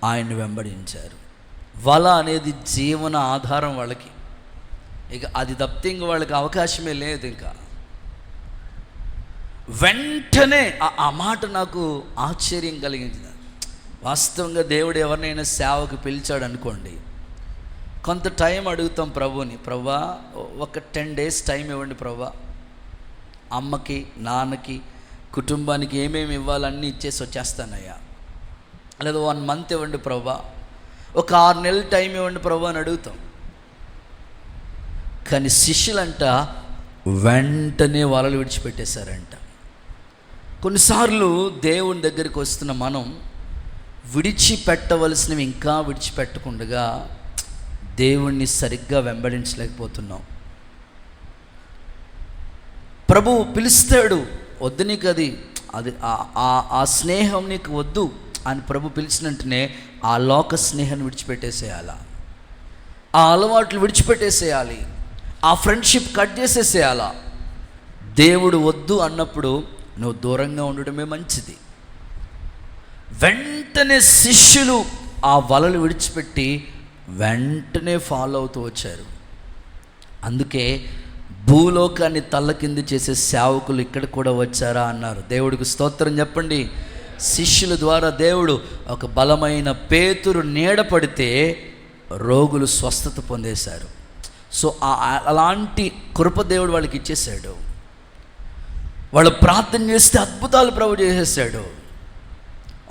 ఆయన్ని వెంబడించారు. వల అనేది జీవన ఆధారం వాళ్ళకి. ఇక అది తప్పితే ఇంక వాళ్ళకి అవకాశమే లేదు. ఇంకా వెంటనే ఆ మాట నాకు ఆశ్చర్యం కలిగించింది. వాస్తవంగా దేవుడు ఎవరినైనా సేవకు పిలిచాడు అనుకోండి, కొంత టైం అడుగుతాం ప్రభుని, ప్రభా ఒక 10 days టైం ఇవ్వండి ప్రభా, అమ్మకి నాన్నకి కుటుంబానికి ఏమేమి ఇవ్వాలన్నీ ఇచ్చేసి వచ్చేస్తానయ్యా, లేదా 1 month ఇవ్వండి ప్రభా, ఒక 6 నెలలు టైం ఇవ్వండి ప్రభా అని అడుగుతాం. కానీ శిష్యులంట వెంటనే వలలు విడిచిపెట్టేశారంట. కొన్నిసార్లు దేవుని దగ్గరికి వస్తున్న మనం విడిచిపెట్టవలసినవి ఇంకా విడిచిపెట్టకుండా దేవుణ్ణి సరిగ్గా వెంబడించలేకపోతున్నాం. ప్రభు పిలుస్తాడు, వద్దు నీకు అది ఆ స్నేహం నీకు వద్దు అని ప్రభు పిలిచినట్టునే ఆ లోక స్నేహాన్ని విడిచిపెట్టేసేయాలి, ఆ అలవాట్లు విడిచిపెట్టేసేయాలి, ఆ ఫ్రెండ్షిప్ కట్ చేసేసేయాలా. దేవుడు వద్దు అన్నప్పుడు నువ్వు దూరంగా ఉండడమే మంచిది. వెంటనే శిష్యులు ఆ వలలు విడిచిపెట్టి వెంటనే ఫాలో అవుతూ వచ్చారు. అందుకే భూలోకాన్ని తల్లకింది చేసే సేవకులు ఇక్కడ కూడా వచ్చారా అన్నారు. దేవుడికి స్తోత్రం చెప్పండి. శిష్యుల ద్వారా దేవుడు ఒక బలమైన పేతురు నీడ పడితే రోగులు స్వస్థత పొందేశారు. సో అలాంటి కృప దేవుడు వాళ్ళకి ఇచ్చేశాడు. వాళ్ళు ప్రార్థన చేస్తే అద్భుతాలు ప్రభు చేసేసాడు.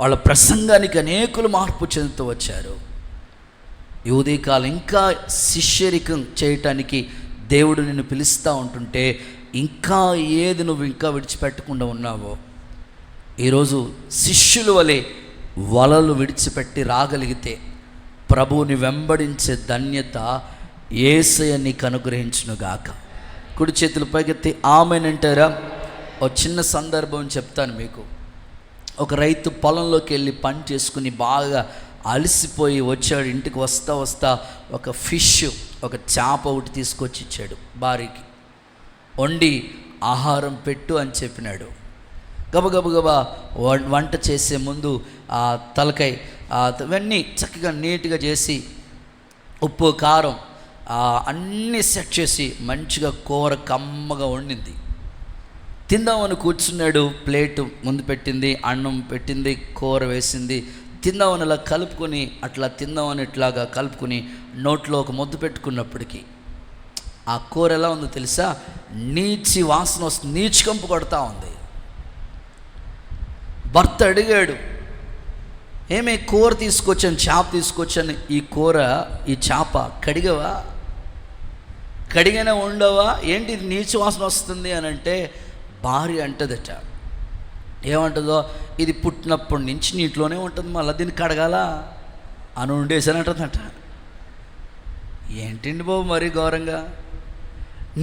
వాళ్ళ ప్రసంగానికి అనేకులు మార్పు చెందుతూ వచ్చారు. ఈ ఉదయకాలం ఇంకా శిష్యరికం చేయటానికి దేవుడు నిన్ను పిలుస్తూ ఉంటుంటే ఇంకా ఏది నువ్వు ఇంకా విడిచిపెట్టకుండా ఉన్నావో, ఈరోజు శిష్యుల వలె వలలు విడిచిపెట్టి రాగలిగితే ప్రభువుని వెంబడించే ధన్యత యేసయ్య నీకు అనుగ్రహించునుగాక. కుడి చేతులు పైకెత్తి ఆమెన్ అంటారా? ఒక చిన్న సందర్భం చెప్తాను మీకు. ఒక రైతు పొలంలోకి వెళ్ళి పని చేసుకుని బాగా అలసిపోయి వచ్చాడు. ఇంటికి వస్తా ఒక ఫిష్, ఒక చేప ఒకటి తీసుకొచ్చి ఇచ్చాడు భార్యకి. వండి ఆహారం పెట్టు అని చెప్పినాడు. గబగబా వంట చేసే ముందు ఆ తలకాయ అవన్నీ చక్కగా నీట్గా చేసి ఉప్పు కారం అన్నీ సెట్ చేసి మంచిగా కూర కమ్మగా వండింది. తిందామని కూర్చున్నాడు. ప్లేటు ముందు పెట్టింది, అన్నం పెట్టింది, కూర వేసింది. తిందామని అలా కలుపుకొని అట్లా తిందామని ఇట్లాగా కలుపుకొని నోట్లో ఒక ముద్దు పెట్టుకున్నప్పటికీ ఆ కూర ఎలా ఉందో తెలుసా? నీచి వాసన వస్తుంది, నీచి కంపు కొడతా ఉంది. భర్త అడిగాడు, ఏమే కూర తీసుకొచ్చాను, చేప తీసుకొచ్చాను, ఈ కూర ఈ చేప కడిగవా, కడిగానే ఉండవా, ఏంటి ఇది నీచి వాసన వస్తుంది అని అంటే భార్య అంటదట. ఏమంటుందో, ఇది పుట్టినప్పటి నుంచి నీటిలోనే ఉంటుంది, మళ్ళీ దీన్ని కడగాల అని ఉండేసానంటుందట. ఏంటండి బాబు మరీ ఘోరంగా,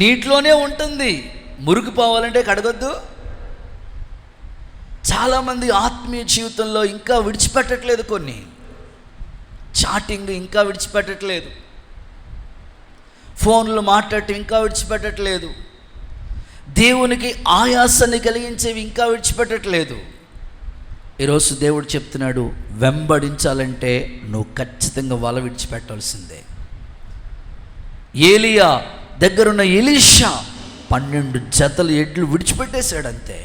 నీటిలోనే ఉంటుంది, మురికిపోవాలంటే కడగొద్దు. చాలామంది ఆత్మీయ జీవితంలో ఇంకా విడిచిపెట్టట్లేదు, కొన్ని చాటింగ్ ఇంకా విడిచిపెట్టట్లేదు, ఫోన్లు మాట్లాడటం ఇంకా విడిచిపెట్టట్లేదు, దేవునికి ఆయాసాన్ని కలిగించేవి ఇంకా విడిచిపెట్టట్లేదు. ఈరోజు దేవుడు చెప్తున్నాడు, వెంబడించాలంటే నువ్వు ఖచ్చితంగా వల విడిచిపెట్టాల్సిందే. ఏలియా దగ్గరున్న ఎలీషా 12 జతలు ఎడ్లు విడిచిపెట్టేశాడంతే.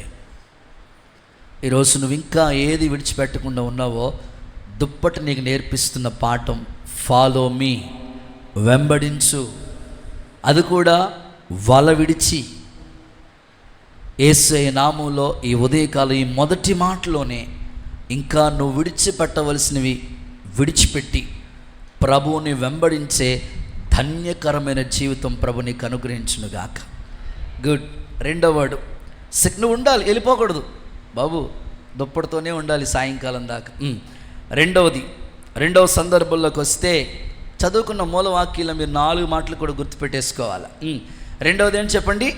ఈరోజు నువ్వు ఇంకా ఏది విడిచిపెట్టకుండా ఉన్నావో దుప్పటి నీకు నేర్పిస్తున్న పాఠం ఫాలో మీ, వెంబడించు. అది కూడా వల విడిచి. యేసయ్య నామంలో ఈ ఉదయకాలం ఈ మొదటి మాటలోనే ఇంకా నువ్వు విడిచిపెట్టవలసినవి విడిచిపెట్టి ప్రభువుని వెంబడించే ధన్యకరమైన జీవితం ప్రభు నీకు అనుగ్రహించునుగాక. గుడ్. రెండో వాడు, నువ్వు ఉండాలి, వెళ్ళిపోకూడదు బాబు, దుప్పటితోనే ఉండాలి సాయంకాలం దాకా. రెండవ సందర్భంలోకి వస్తే చదువుకున్న మూలవాక్యాలు మీరు 4 మాటలు కూడా గుర్తుపెట్టేసుకోవాలి. రెండవది ఏంటి చెప్పండి?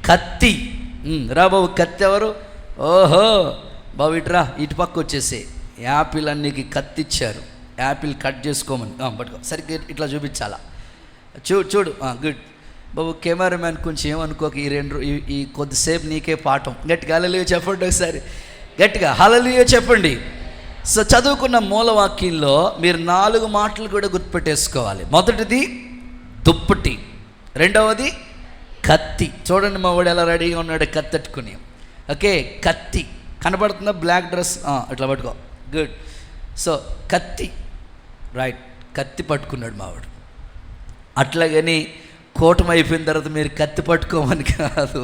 కత్తి. రా బాబు, కత్తి ఎవరు? ఓహో బాబు, ఇటురా, ఇటు పక్క వచ్చేసి యాపిల్ అన్నికి కత్తి ఇచ్చారు, యాపిల్ కట్ చేసుకోమని. పట్టుకో, సరిగ్గా ఇట్లా చూపించాలా, చూడు. గుడ్ బాబు. కెమెరామ్యాన్ కొంచెం ఏమనుకోక, ఈ కొద్దిసేపు నీకే పాఠం. గట్టిగా హల్లెలూయా చెప్పండి ఒకసారి, గట్టిగా హల్లెలూయా చెప్పండి. సో చదువుకున్న మూలవాక్యంలో మీరు 4 మాటలు కూడా గుర్తుపెట్టేసుకోవాలి. మొదటిది దుప్పటి, రెండవది కత్తి. చూడండి మా వాడు ఎలా రెడీగా ఉన్నాడు కత్తి పట్టుకుని. ఓకే, కత్తి కనబడుతుందా? బ్లాక్ డ్రెస్ ఇట్లా పట్టుకో. గుడ్. సో కత్తి, రైట్, కత్తి పట్టుకున్నాడు మావాడు. అట్లాగని కూటమి అయిపోయిన తర్వాత మీరు కత్తి పట్టుకోమని కాదు.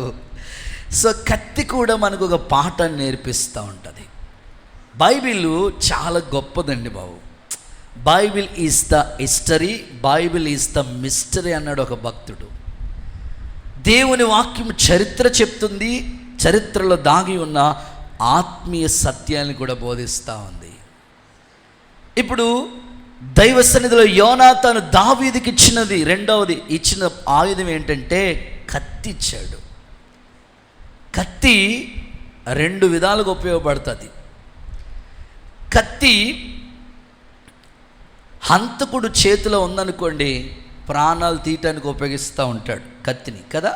సో కత్తి కూడా మనకు ఒక పాఠాన్ని నేర్పిస్తూ ఉంటుంది. బైబిల్ చాలా గొప్పదండి బాబు. Bible is the history, Bible is the mystery అన్నాడు ఒక భక్తుడు. దేవుని వాక్యం చరిత్ర చెప్తుంది, చరిత్రలో దాగి ఉన్న ఆత్మీయ సత్యాన్ని కూడా బోధిస్తూ ఉంది. ఇప్పుడు దైవ సన్నిధిలో యోనాతాను దావీదుకి ఇచ్చినది, రెండవది ఇచ్చిన ఆయుధం ఏంటంటే కత్తి ఇచ్చాడు. కత్తి 2 విధాలుగా ఉపయోగపడుతుంది. కత్తి హంతకుడు చేతిలో ఉందనుకోండి, ప్రాణాలు తీయటానికి ఉపయోగిస్తూ ఉంటాడు కత్తిని కదా.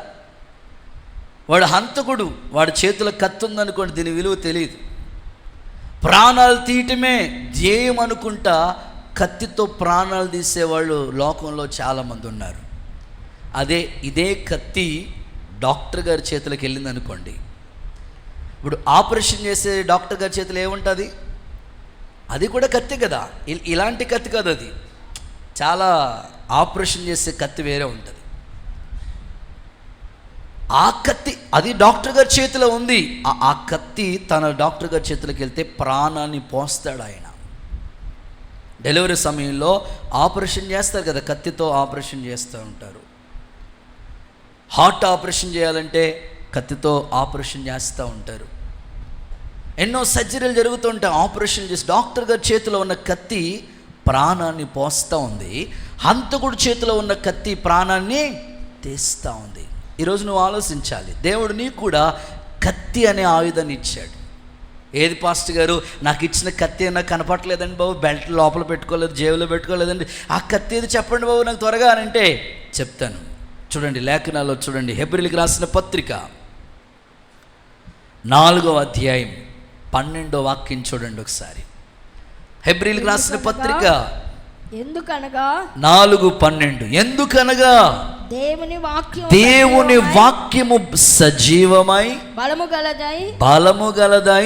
వాడు హంతకుడు, వాడి చేతిలో కత్తి ఉందనుకోండి, దీని విలువ తెలియదు, ప్రాణాలు తీయటమే ధ్యేయం అనుకుంటా కత్తితో ప్రాణాలు తీసేవాళ్ళు లోకంలో చాలామంది ఉన్నారు. ఇదే కత్తి డాక్టర్ గారి చేతులకు వెళ్ళింది అనుకోండి, ఇప్పుడు ఆపరేషన్ చేసే డాక్టర్ గారి చేతిలో ఏముంటుంది? అది కూడా కత్తి కదా, ఇలాంటి కత్తి కాదు, అది చాలా ఆపరేషన్ చేసే కత్తి వేరే ఉంటుంది. ఆ కత్తి అది డాక్టర్ గారి చేతిలో ఉంది. ఆ కత్తి తన డాక్టర్ గారి చేతిలోకి వెళ్తే ప్రాణాన్ని పోస్తాడు ఆయన. డెలివరీ సమయంలో ఆపరేషన్ చేస్తారు కదా, కత్తితో ఆపరేషన్ చేస్తూ ఉంటారు. హార్ట్ ఆపరేషన్ చేయాలంటే కత్తితో ఆపరేషన్ చేస్తూ ఉంటారు. ఎన్నో సర్జరీలు జరుగుతుంటాయి, ఆపరేషన్ చేసి డాక్టర్ గారి చేతిలో ఉన్న కత్తి ప్రాణాన్ని పోస్తూ ఉంది, హంతకుడి చేతిలో ఉన్న కత్తి ప్రాణాన్ని తీస్తూ ఉంది. ఈరోజు నువ్వు ఆలోచించాలి. దేవుడు నీకు కూడా కత్తి అనే ఆయుధాన్ని ఇచ్చాడు. ఏది పాస్టర్ గారు, నాకు ఇచ్చిన కత్తి అయినా కనపట్లేదండి బాబు, బెల్ట్ లోపల పెట్టుకోలేదు, జేబులో పెట్టుకోలేదండి, ఆ కత్తి ఏది చెప్పండి బాబు నాకు త్వరగా అని అంటే చెప్తాను. చూడండి లేఖనాల్లో చూడండి, హెబ్రీయులకు రాసిన పత్రిక 4వ అధ్యాయం 12వ వాక్యం చూడండి ఒకసారి. హెబ్రీయులకు రాసిన పత్రిక ఎందుకనగా 4:12 ఎందుకనగా దేవుని వాక్యము సజీవమై బలము గలదై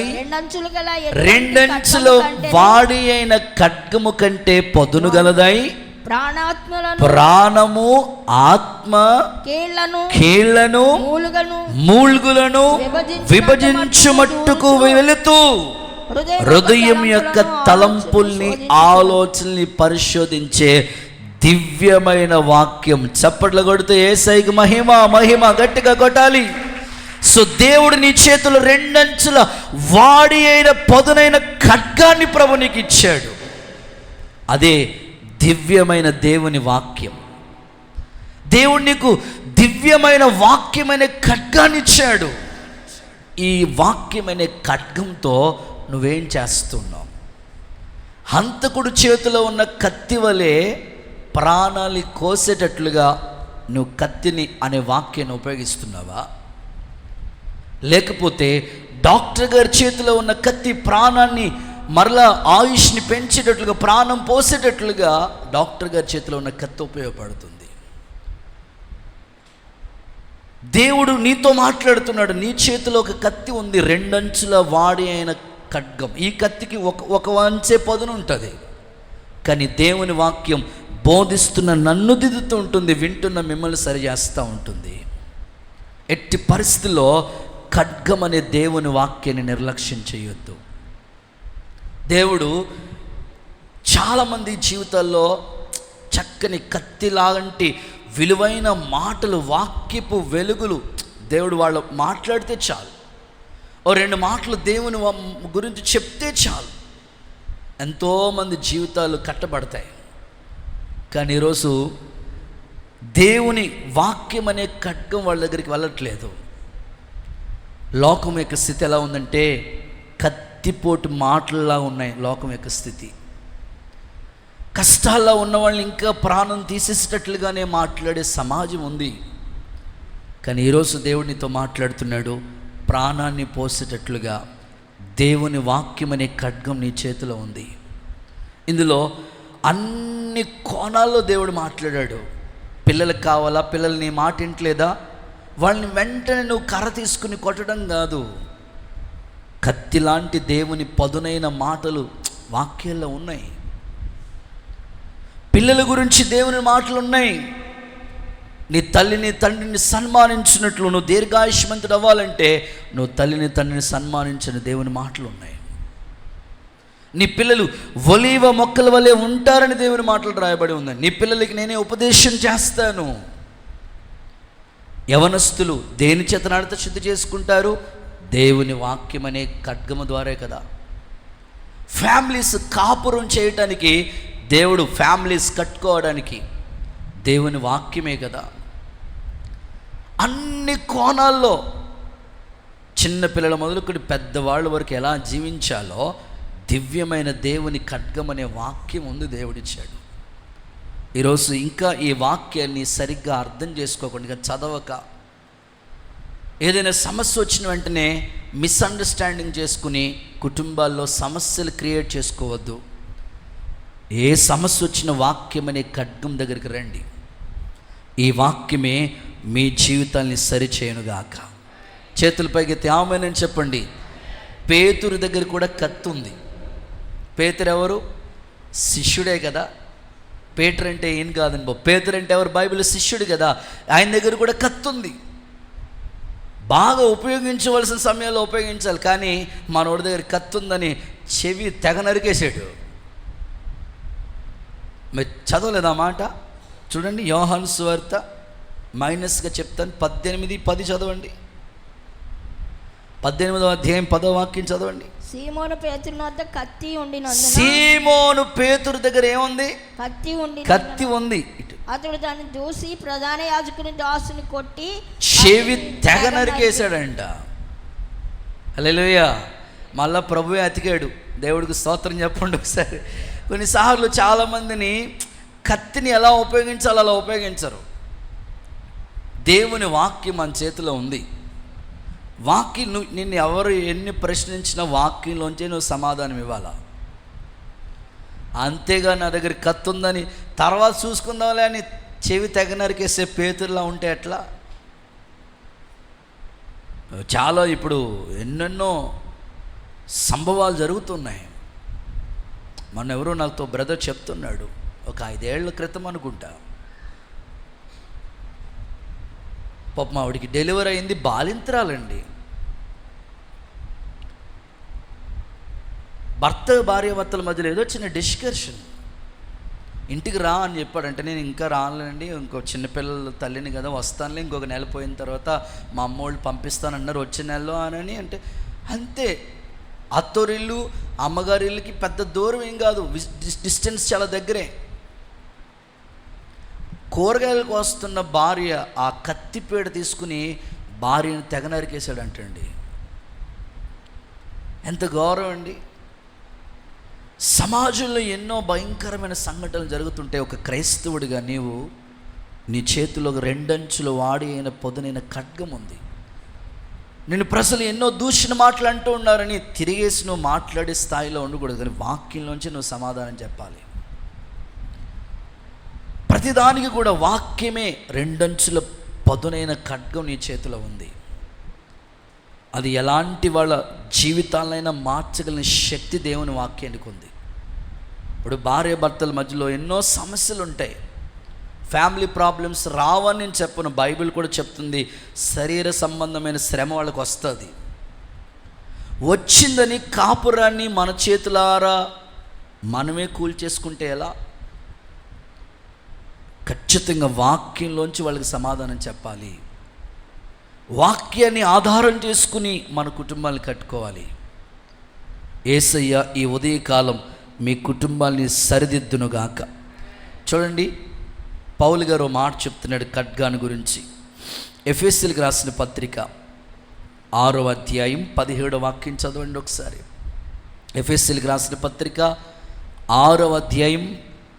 రెండంచుల వాడి అయిన ఖడ్గము కంటే పదును గలదై ప్రాణము ఆత్మ కీళ్లను మూల్గులను విభజించు మట్టుకు వెళుతూ హృదయం యొక్క తలంపుల్ని ఆలోచనల్ని పరిశోధించే దివ్యమైన వాక్యం. చప్పట్లు కొడుతూ యేసయ్యకి మహిమ మహిమ గట్టిగా కొట్టాలి. సో దేవుడు నీ చేతులు రెండంచుల వాడి అయిన పదునైన ఖడ్గాన్ని ప్రభు నీకు ఇచ్చాడు. అదే దివ్యమైన దేవుని వాక్యం. దేవుడు నీకు దివ్యమైన వాక్యమైన ఖడ్గాన్ని ఇచ్చాడు. ఈ వాక్యమైన ఖడ్గంతో నువ్వేం చేస్తున్నావు? హంతకుడు చేతిలో ఉన్న కత్తి వలె ప్రాణాలు కోసేటట్లుగా నువ్వు కత్తిని అనే వాక్యాన్ని ఉపయోగిస్తున్నావా? లేకపోతే డాక్టర్ గారి చేతిలో ఉన్న కత్తి ప్రాణాన్ని మరలా ఆయుష్ని పెంచేటట్లుగా, ప్రాణం పోసేటట్లుగా డాక్టర్ గారి చేతిలో ఉన్న కత్తి ఉపయోగపడుతుంది. దేవుడు నీతో మాట్లాడుతున్నాడు. నీ చేతిలో ఒక కత్తి ఉంది, రెండంచుల వాడి అయిన ఖడ్గం. ఈ కత్తికి ఒక వంచే పదును ఉంటుంది, కానీ దేవుని వాక్యం బోధిస్తున్న నన్ను దిద్దుతూ ఉంటుంది, వింటున్న మిమ్మల్ని సరిచేస్తూ ఉంటుంది. ఎట్టి పరిస్థితుల్లో ఖడ్గం అనే దేవుని వాక్యాన్ని నిర్లక్ష్యం చేయొద్దు. దేవుడు చాలామంది జీవితాల్లో చక్కని కత్తి లాంటి విలువైన మాటలు, వాక్యపు వెలుగులు దేవుడు వాళ్ళు మాట్లాడితే చాలు, ఓ 2 మాటలు దేవుని గురించి చెప్తే చాలు, ఎంతోమంది జీవితాలు కట్టబడతాయి. కానీ ఈరోజు దేవుని వాక్యం అనే ఖడ్గం వాళ్ళ దగ్గరికి వెళ్ళట్లేదు. లోకం యొక్క స్థితి ఎలా ఉందంటే కత్తిపోటు మాటల్లా ఉన్నాయి. లోకం యొక్క స్థితి కష్టాల్లో ఉన్న వాళ్ళని ఇంకా ప్రాణం తీసేసేటట్లుగానే మాట్లాడే సమాజం ఉంది. కానీ ఈరోజు దేవునితో మాట్లాడుతున్నాడు, ప్రాణాన్ని పోసేటట్లుగా దేవుని వాక్యం అనే ఖడ్గం నీ చేతిలో ఉంది. ఇందులో అన్ని కోణాల్లో దేవుడు మాట్లాడాడు. పిల్లలకు కావాలా, పిల్లలు నీ మాట వింటలేదా, వాళ్ళని వెంటనే నువ్వు కర్ర తీసుకుని కొట్టడం కాదు. కత్తి లాంటి దేవుని పదునైన మాటలు వాక్యాల్లో ఉన్నాయి. పిల్లల గురించి దేవుని మాటలు ఉన్నాయి. నీ తల్లిని తండ్రిని సన్మానించినట్లు నువ్వు దీర్ఘాయుష్మంతుడు అవ్వాలంటే నువ్వు తల్లిని తండ్రిని సన్మానించిన దేవుని మాటలు ఉన్నాయి. నీ పిల్లలు ఒలీవ మొక్కల వలె ఉంటారని దేవుని మాటలు రాయబడి ఉందని. నీ పిల్లలకి నేనే ఉపదేశం చేస్తాను. యవనస్తులు దేని చేత నడత శుద్ధి చేసుకుంటారు? దేవుని వాక్యం అనే ఖడ్గము ద్వారే కదా. ఫ్యామిలీస్ కాపురం చేయటానికి దేవుడు, ఫ్యామిలీస్ కట్టుకోవడానికి దేవుని వాక్యమే కదా. అన్ని కోణాల్లో చిన్నపిల్లల మొదలుకొని పెద్దవాళ్ళ వరకు ఎలా జీవించాలో దివ్యమైన దేవుని ఖడ్గం అనే వాక్యం ఉంది, దేవుడిచ్చాడు. ఈరోజు ఇంకా ఈ వాక్యాన్ని సరిగ్గా అర్థం చేసుకోకుండా చదవక ఏదైనా సమస్య వచ్చిన వెంటనే మిస్అండర్స్టాండింగ్ చేసుకుని కుటుంబాల్లో సమస్యలు క్రియేట్ చేసుకోవద్దు. ఏ సమస్య వచ్చిన వాక్యం అనే ఖడ్గం దగ్గరికి రండి. ఈ వాక్యమే మీ జీవితాన్ని సరిచేయనుగాక. చేతుల పైకి ఆమేనని చెప్పండి. పేతురు దగ్గర కూడా కత్తి ఉంది. పేతురు ఎవరు? శిష్యుడే కదా. పేతురు అంటే ఏం కాదండి బాబు, పేతురు అంటే ఎవరు? బైబిల్ శిష్యుడు కదా. ఆయన దగ్గర కూడా కత్తి ఉంది. బాగా ఉపయోగించవలసిన సమయంలో ఉపయోగించాలి, కానీ మనోడి దగ్గర కత్తి ఉందని చెవి తెగ నరికేసాడు. మీరు చదవలేదా మాట? చూడండి, యోహాను సువార్త మైనస్గా చెప్తాను, 18:10 చదవండి. 18వ అధ్యాయం 10వ వాక్యం చదవండి. సీమోను పేతురు వద్ద కత్తి ఉండినందున, సీమోను పేతురు దగ్గర ఏముంది? కత్తి ఉంది. కత్తి ఉంది. అతడు దాన్ని దూసి ప్రధాన యాజకుని దాసుని కొట్టి చెవి తెగ నరికేశాడంట. హల్లెలూయా. మళ్ళా ప్రభువే అతికాడు. దేవుడికి స్తోత్రం చెప్పండి ఒకసారి. కొన్నిసార్లు చాలామందిని కత్తిని ఎలా ఉపయోగించాలో అలా ఉపయోగించరు. దేవుని వాక్యం మన చేతిలో ఉంది. వాక్యం నిన్ను ఎవరు ఎన్ని ప్రశ్నించినా వాక్యంలోంచే నువ్వు సమాధానం ఇవ్వాలా. అంతేగా నా దగ్గర కత్తి ఉందని తర్వాత చూసుకుందాంలే అని చెవి తెగ నరికేసే పేతుర్లా ఉంటే ఎట్లా? చాలా ఇప్పుడు ఎన్నెన్నో సంభవాలు జరుగుతున్నాయి. మొన్న ఎవరో నాతో బ్రదర్ చెప్తున్నాడు, ఒక 5 ఏళ్ల క్రితం అనుకుంటా, పాపం ఆవిడికి డెలివరీ అయింది, బాలింతరాలండి. భార్యాభర్తల మధ్యలో ఏదో చిన్న డిస్కషన్. ఇంటికి రా అని చెప్పాడంటే నేను ఇంకా రాలేనండి, ఇంకో చిన్నపిల్లల తల్లిని కదా, వస్తానులే, ఇంకొక నెల పోయిన తర్వాత మా అమ్మోళ్ళు పంపిస్తానన్నారు వచ్చే నెలలో అని అంటే అంతే. అత్తోరిల్లు అమ్మగారి ఇల్లుకి పెద్ద దూరం ఏం కాదు, డిస్టెన్స్ చాలా దగ్గరే. కూరగాయలకు వస్తున్న భార్య ఆ కత్తిపేడ తీసుకుని భార్యను తెగ నరికేశాడంటండి. ఎంత గౌరవం అండి. సమాజంలో ఎన్నో భయంకరమైన సంఘటనలు జరుగుతుంటే ఒక క్రైస్తవుడిగా నీవు నీ చేతిలో 2 అంచుల వాడి అయిన పొదునైన ఖడ్గం ఉంది. నేను ప్రజలు ఎన్నో దూషణ మాటలు అంటూ ఉన్నారని తిరిగేసి నువ్వు మాట్లాడే స్థాయిలో ఉండకూడదు, కానీ వాక్యంలోంచి నువ్వు సమాధానం చెప్పాలి. ప్రతిదానికి కూడా వాక్యమే 2 అంచుల పదునైన ఖడ్గం నీ చేతిలో ఉంది. అది ఎలాంటి వాళ్ళ జీవితాలైనా మార్చగలిగిన శక్తి దేవుని వాక్యానికి ఉంది. ఇప్పుడు భార్యాభర్తల మధ్యలో ఎన్నో సమస్యలు ఉంటాయి. ఫ్యామిలీ ప్రాబ్లమ్స్ రావని నేను చెప్పను, బైబిల్ కూడా చెప్తుంది శరీర సంబంధమైన శ్రమ వాళ్ళకి వస్తుంది. వచ్చిందని కాపురాన్ని మన చేతులారా మనమే కూల్చేసుకుంటే ఎలా? ఖచ్చితంగా వాక్యంలోంచి వాళ్ళకి సమాధానం చెప్పాలి. వాక్యాన్ని ఆధారం చేసుకుని మన కుటుంబాన్ని కట్టుకోవాలి. యేసయ్య ఈ ఉదయకాలం మీ కుటుంబాన్ని సరిదిద్దునుగాక. చూడండి, పౌలు గారు మాట చెప్తున్నాడు ఖడ్గాను గురించి. ఎఫెసీయులకు రాసిన పత్రిక 6వ అధ్యాయం 17వ వాక్యం చదవండి ఒకసారి. ఎఫెసీయులకు రాసిన పత్రిక 6వ అధ్యాయం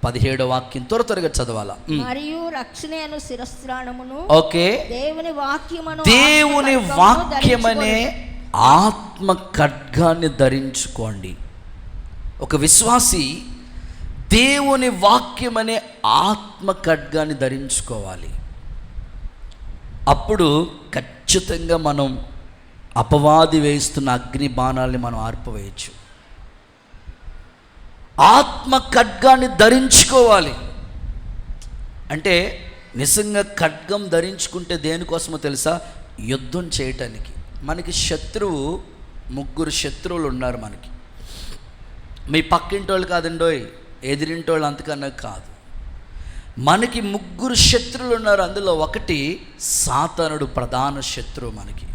17వ వాక్యం త్వరగా చదవాలా. మరియు రక్షణను శిరస్త్రాణమును ఓకే, దేవుని వాక్యమనే ఆత్మ ఖడ్గాన్ని ధరించుకోండి. ఒక విశ్వాసి దేవుని వాక్యమనే ఆత్మ ఖడ్గాన్ని ధరించుకోవాలి. అప్పుడు ఖచ్చితంగా మనం అపవాది వేస్తున్న అగ్ని బాణాలని మనం ఆర్పవేయచ్చు. ఆత్మ ఖడ్గాన్ని ధరించుకోవాలి అంటే నిజంగా ఖడ్గం ధరించుకుంటే దేనికోసమో తెలుసా? యుద్ధం చేయటానికి. మనకి శత్రువు 3 శత్రువులు ఉన్నారు మనకి. మీ పక్కింటి వాళ్ళు కాదండోయ్, ఎదిరింటి వాళ్ళు అంతకన్నా కాదు. మనకి 3 శత్రువులు ఉన్నారు. అందులో ఒకటి సాతానుడు, ప్రధాన శత్రువు మనకి.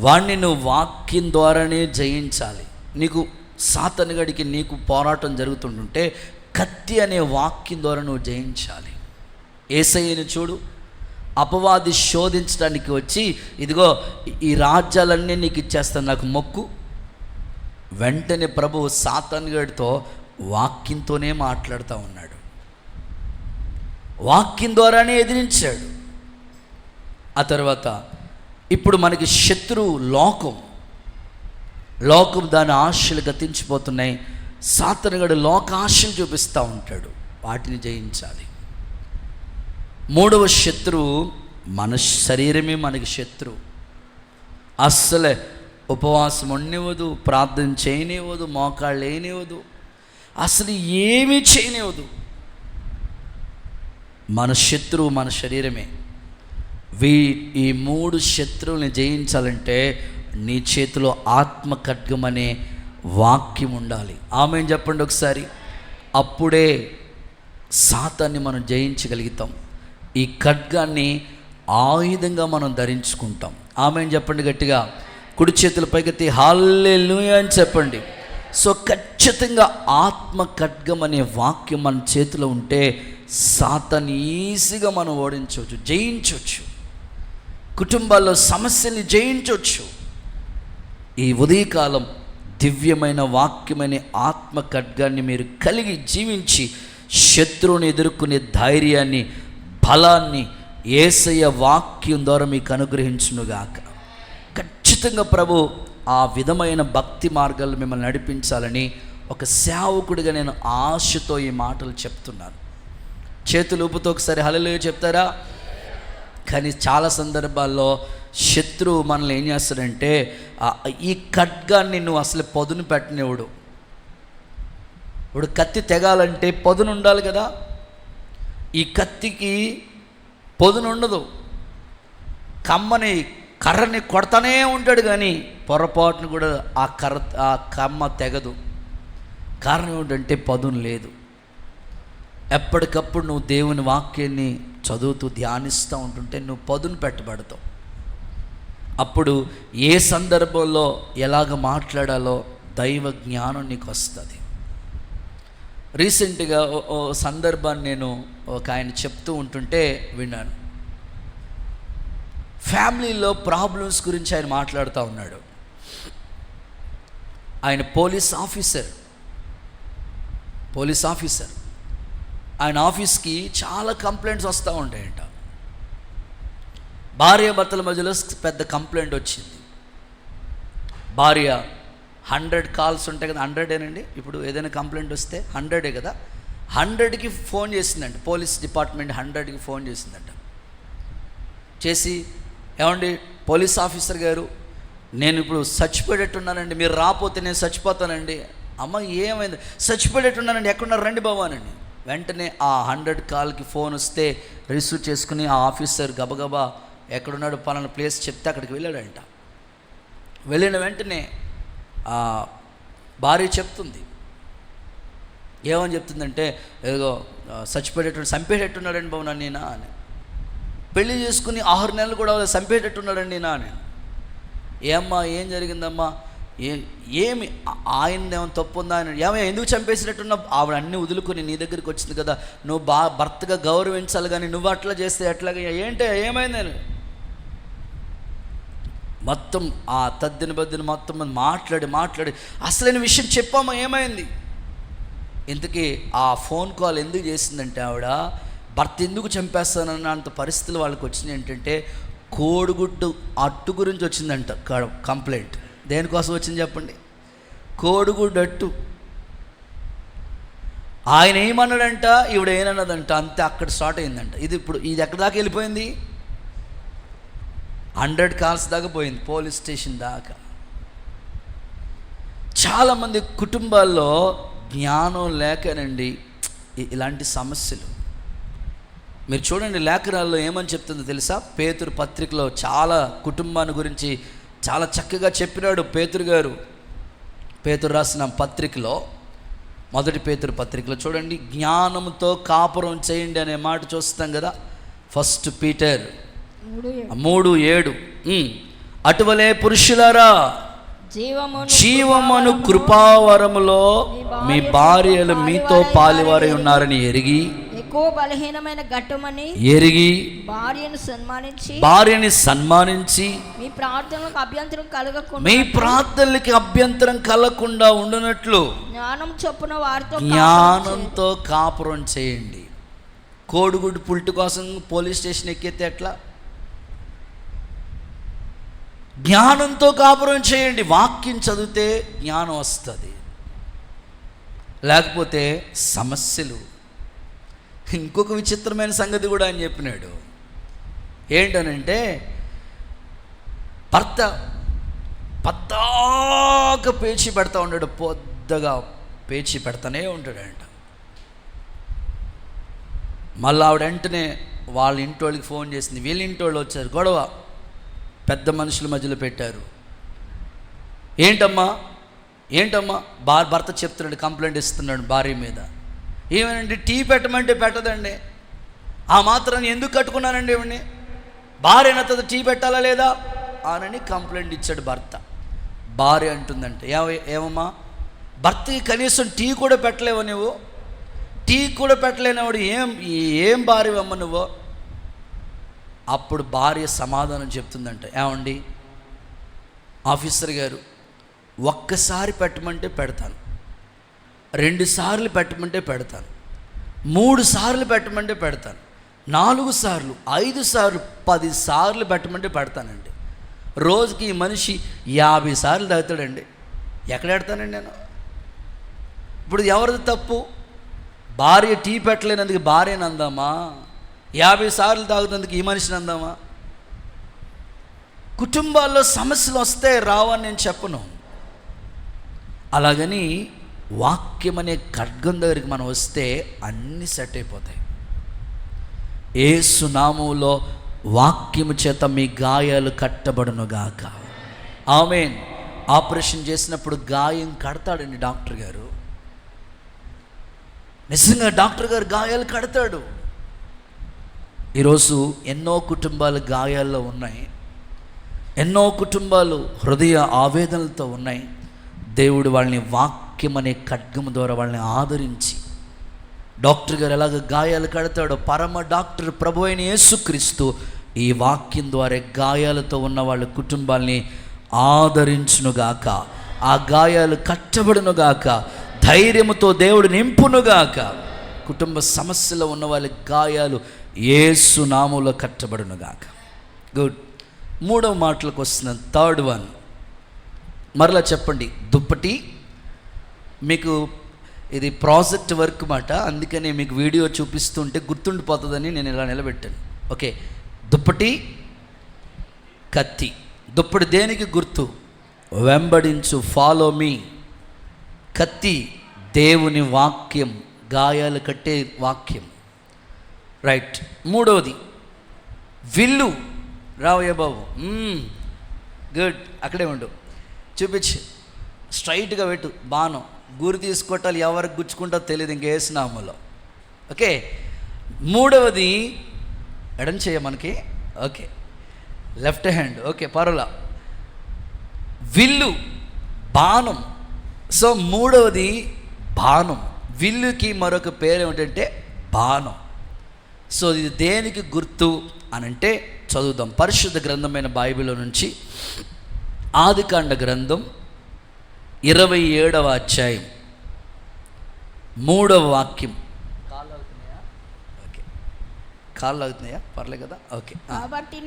వాణ్ణి నువ్వు వాక్యం ద్వారానే జయించాలి. నీకు సాతానుగడికి నీకు పోరాటం జరుగుతుంటుంటే కత్తి అనే వాక్యం ద్వారా నువ్వు జయించాలి. యేసయ్యని చూడు, అపవాది శోధించడానికి వచ్చి ఇదిగో ఈ రాజ్యాలన్నీ నీకు ఇచ్చేస్తాను, నాకు మొక్కు. వెంటనే ప్రభువు సాతానుగడితో వాక్యంతోనే మాట్లాడుతూ ఉన్నాడు. వాక్యం ద్వారానే ఎదిరించాడు. ఆ తర్వాత ఇప్పుడు మనకి శత్రువు లోకం దాని ఆశలు గతించిపోతున్నాయి. సాతానుగాడు లోక ఆశలు చూపిస్తూ ఉంటాడు, వాటిని జయించాలి. 3వ శత్రువు మన శరీరమే మనకి శత్రువు. అస్సలే ఉపవాసం ఉండనివ్వదు, ప్రార్థన చేయనివ్వదు, మోకాళ్ళు వేయనివ్వదు, అసలు ఏమీ చేయనివ్వదు. మన శత్రువు మన శరీరమే. ఈ 3 శత్రువుల్ని జయించాలంటే నీ చేతిలో ఆత్మ ఖడ్గం అనే వాక్యం ఉండాలి. ఆమేన్ చెప్పండి ఒకసారి. అప్పుడే సాతాన్ని మనం జయించగలుగుతాం. ఈ ఖడ్గాన్ని ఆయుధంగా మనం ధరించుకుంటాం. ఆమేన్ చెప్పండి గట్టిగా. కుడి చేతుల పైకెత్తి హల్లెలూయా అని చెప్పండి. సో ఖచ్చితంగా ఆత్మ ఖడ్గం అనే వాక్యం మన చేతిలో ఉంటే సాతాన్ని ఈజీగా మనం ఓడించవచ్చు, జయించవచ్చు. కుటుంబాల్లో సమస్యల్ని జయించవచ్చు. ఈ ఉదయకాలం దివ్యమైన వాక్యమైన ఆత్మ ఖడ్గాన్ని మీరు కలిగి జీవించి శత్రువుని ఎదుర్కొనే ధైర్యాన్ని, బలాన్ని యేసయ్య వాక్యం ద్వారా మీకు అనుగ్రహించునుగాక. ఖచ్చితంగా ప్రభు ఆ విధమైన భక్తి మార్గాలు మిమ్మల్ని నడిపించాలని ఒక సేవకుడిగా నేను ఆశతో ఈ మాటలు చెప్తున్నాను. చేతులు ఊపుతో ఒకసారి హల్లెలూయా చెప్తారా? కానీ చాలా సందర్భాల్లో శత్రువు మనల్ని ఏం చేస్తాడంటే ఈ ఖడ్గాన్ని నువ్వు అసలు పదును పెట్టనివ్వడు. ఇప్పుడు కత్తి తెగాలంటే పదును ఉండాలి కదా. ఈ కత్తికి పదును ఉండదు. కర్రని కొడతానే ఉంటాడు, కానీ పొరపాటును కూడా ఆ కమ్మ తెగదు. కారణం ఏమిటంటే పదును లేదు. ఎప్పటికప్పుడు నువ్వు దేవుని వాక్యాన్ని చదువుతూ ధ్యానిస్తూ ఉంటుంటే నువ్వు పదును పెట్టబడతావు. అప్పుడు ఏ సందర్భంలో ఎలాగ మాట్లాడాలో దైవ జ్ఞానం నీకు వస్తుంది. రీసెంట్గా ఓ సందర్భాన్ని నేను ఒక ఆయన చెప్తూ ఉంటుంటే విన్నాను. ఫ్యామిలీలో ప్రాబ్లమ్స్ గురించి ఆయన మాట్లాడుతూ ఉన్నాడు. ఆయన పోలీస్ ఆఫీసర్. ఆయన ఆఫీస్కి చాలా కంప్లైంట్స్ వస్తూ ఉంటాయంట. భార్య భర్తల మధ్యలో పెద్ద కంప్లైంట్ వచ్చింది. భార్య 100 కాల్స్ ఉంటాయి కదా, 100ఏనండి ఇప్పుడు ఏదైనా కంప్లైంట్ వస్తే 100ఏ కదా, 100కి ఫోన్ చేసిందంట. పోలీస్ డిపార్ట్మెంట్ 100కి ఫోన్ చేసిందంట. చేసి, ఏమండి పోలీస్ ఆఫీసర్ గారు, నేను ఇప్పుడు చచ్చిపోయేటట్టున్నానండి, మీరు రాకపోతే నేను చచ్చిపోతానండి. అమ్మ ఏమైంది? చచ్చిపోయేటట్టున్నానండి, ఎక్కడున్నారు రండి బాబు అనండి. వెంటనే ఆ 100 కాల్కి ఫోన్ వస్తే రిసీవ్ చేసుకుని ఆ ఆఫీసర్ గబగబా ఎక్కడున్నాడు పలానా ప్లేస్ చెప్తే అక్కడికి వెళ్ళాడంట. వెళ్ళిన వెంటనే ఆ భార్య చెప్తుంది, ఏమని చెప్తుందంటే, ఏదో చంపేటట్టున్నాడండి బాబు నన్ను నేనా అని. పెళ్లి చేసుకుని 6 నెలలు కూడా చంపేటట్టున్నాడండి నా అని. ఏమ్మా ఏం జరిగిందమ్మా? ఏమి ఆయనదేమో తప్పు ఉందా అని. ఎందుకు చంపేసినట్టున్నా? ఆవిడ అన్నీ వదులుకొని నీ దగ్గరికి వచ్చింది కదా, నువ్వు భర్తగా గౌరవించాలి, కానీ నువ్వు అట్లా చేస్తే ఎట్లాగా? ఏంటి ఏమైందని మొత్తం ఆ తద్దిన బద్దిన మొత్తం మాట్లాడి అసలైన విషయం చెప్పామా ఏమైంది? ఇంతకీ ఆ ఫోన్ కాల్ ఎందుకు చేసిందంటే, ఆవిడ భర్త ఎందుకు చంపేస్తానన్న అంత పరిస్థితులు వాళ్ళకి వచ్చినాయి. ఏంటంటే కోడిగుడ్డు అట్టు గురించి వచ్చిందంట కంప్లైంట్. దేనికోసం వచ్చింది చెప్పండి? కోడిగుడ్డు అట్టు. ఆయన ఏమన్నాడంట, ఈవిడ ఏమన్నదంట, అంతే అక్కడ స్టార్ట్ అయిందంట. ఇది ఎక్కడి దాకా వెళ్ళిపోయింది? 100 కాల్స్ దాకా పోయింది, పోలీస్ స్టేషన్ దాకా. చాలామంది కుటుంబాల్లో జ్ఞానం లేకనండి ఇలాంటి సమస్యలు. మీరు చూడండి, లేఖనాల్లో ఏమని చెప్తుందో తెలుసా? పేతురు పత్రికలో చాలా కుటుంబాన్ని గురించి చాలా చక్కగా చెప్పినాడు పేతురు గారు. పేతురు రాసిన పత్రికలో, మొదటి పేతురు పత్రికలో చూడండి, జ్ఞానంతో కాపురం చేయండి అనే మాట చూస్తాం కదా. 1 పీటర్ 3:7, అటువలే పురుషులారా జీవమును కృపావరములో మీ భార్యలు మీతో పాలివారై ఉన్నారని ఎరిగి ఎక్కువ బలహీనమైన ఘట్టమని ఎరిగి భార్యని సన్మానించి మీ ప్రార్థనలకు అభ్యంతరం కలగకుండా ఉండునట్లు జ్ఞానంతో కాపురం చేయండి. కోడిగుడ్డు పుల్టు కోసం పోలీస్ స్టేషన్ ఎక్కితే ఎట్లా? జ్ఞానంతో కాపురం చేయండి. వాక్యం చదివితే జ్ఞానం వస్తుంది, లేకపోతే సమస్యలు. ఇంకొక విచిత్రమైన సంగతి కూడా ఆయన చెప్పినాడు. ఏంటనంటే, భర్త పద్దాక పేచి పెడతా ఉంటాడు, పొద్దుగా పేచి పెడతానే ఉంటాడంట. మళ్ళీ ఆవిడ వెంటనే వాళ్ళ ఇంటోళ్ళకి ఫోన్ చేసింది. వీళ్ళ ఇంటోళ్ళు వచ్చారు, గొడవ పెద్ద మనుషుల మధ్యలో పెట్టారు. ఏంటమ్మా భర్త చెప్తున్నాడు, కంప్లైంట్ ఇస్తున్నాడు భార్య మీద. ఏమేనండి, టీ పెట్టమంటే పెట్టదండి. ఆ మాత్రాన్ని ఎందుకు కట్టుకున్నానండి ఇవన్నీ? భార్య అయినంత టీ పెట్టాలా లేదా అని కంప్లైంట్ ఇచ్చాడు భర్త. భార్య అంటుందంటే, ఏమమ్మా భర్తకి కనీసం టీ కూడా పెట్టలేవు నువ్వు? టీ కూడా పెట్టలేనివాడు ఏం భార్య అమ్మ నువ్వు? అప్పుడు భార్య సమాధానం చెప్తుందంట, ఏమండి ఆఫీసర్ గారు, ఒక్కసారి పెట్టమంటే పెడతాను, 2 సార్లు పెట్టమంటే పెడతాను, 3 సార్లు పెట్టమంటే పెడతాను, 4 సార్లు, 5 సార్లు, 10 సార్లు పెట్టమంటే పెడతానండి. రోజుకి ఈ మనిషి 50 సార్లు తాగుతాడండి. ఎక్కడ పెడతానండి నేను? ఇప్పుడు ఎవరిది తప్పు? భార్య టీ పెట్టలేనందుకు భార్యని అందామా? 50 సార్లు తాగుతున్నందుకు ఈ మనిషిని అందామా? కుటుంబాల్లో సమస్యలు వస్తే రావని నేను చెప్పను. అలాగని వాక్యం అనే ఖడ్గం దగ్గరికి మనం వస్తే అన్నీ సెట్ అయిపోతాయి. యేసు నామములో వాక్యము చేత మీ గాయాలు కట్టబడునుగాక. ఆమేన్. ఆపరేషన్ చేసినప్పుడు గాయం కడతాడండి డాక్టర్ గారు. నిజంగా డాక్టర్ గారు గాయాలు కడతాడు. ఈరోజు ఎన్నో కుటుంబాలు గాయాల్లో ఉన్నాయి, ఎన్నో కుటుంబాలు హృదయ ఆవేదనలతో ఉన్నాయి. దేవుడు వాళ్ళని వాక్యం అనే ఖడ్గము ద్వారా వాళ్ళని ఆదరించి, డాక్టర్ గారు ఎలాగ గాయాలు కడతాడో పరమ డాక్టర్ ప్రభు అయిన యేసుక్రీస్తు ఈ వాక్యం ద్వారా గాయాలతో ఉన్న వాళ్ళ కుటుంబాల్ని ఆదరించునుగాక, ఆ గాయాలు కట్టబడునుగాక, ధైర్యముతో దేవుడు నింపునుగాక. కుటుంబ సమస్యలో ఉన్న వాళ్ళ గాయాలు యేసు నామములో కట్టబడునుగాక. గుడ్. 3వ మాటలకు వస్తున్నాను. 3rd వన్, మరలా చెప్పండి. దుప్పటి. మీకు ఇది ప్రాజెక్ట్ వర్క్ మాట, అందుకని మీకు వీడియో చూపిస్తుంటే గుర్తుండిపోతుందని నేను ఇలా నిలబెట్టాను. ఓకే. దుప్పటి, కత్తి. దుప్పటి దేనికి గుర్తు? వెంబడించు, ఫాలో మీ. కత్తి దేవుని వాక్యం, గాయాలు కట్టే వాక్యం. రైట్. 3వది విల్లు. రావయ్య బాబు. గుడ్. అక్కడే ఉండు, చూపించు, స్ట్రైట్గా పెట్టు. బాణం గురి తీసుకొట్టాలి, ఎవరికి గుచ్చుకుంటో తెలియదు ఇంక యేసునామములో. ఓకే. 3వది ఎడం చేయ మనకి. Okay, left hand. ఓకే, పర్వాలా. విల్లు, బాణం. సో 3వది బాణం. విల్లుకి మరొక పేరు ఏమిటంటే బాణం. సో ఇది దేనికి గుర్తు అని అంటే చదువుదాం. పరిశుద్ధ గ్రంథమైన బైబిల్లో నుంచి ఆదికాండ గ్రంథం 27వ అధ్యాయం 3వ వాక్యం. కాళ్ళు అవుతున్నాయా? పర్లే కదా. ఓకే. కాబట్టి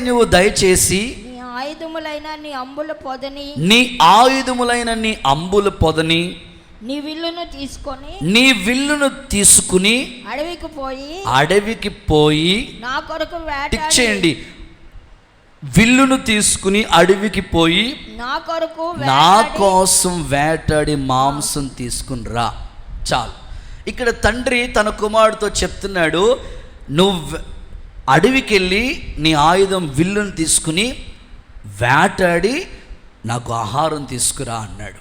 నువ్వు దయచేసి నీ ఆయుధములైన నీ అంబుల పొదని నీ విల్లును తీసుకుని అడవికి పోయి నా కొరకు వేటాడి. విల్లును తీసుకుని అడవికి పోయి నా కోసం వేటాడి మాంసం తీసుకుని రా. చాలు. ఇక్కడ తండ్రి తన కుమారుడితో చెప్తున్నాడు, నువ్వు అడవికి వెళ్ళి నీ ఆయుధం విల్లును తీసుకుని వేటాడి నాకు ఆహారం తీసుకురా అన్నాడు.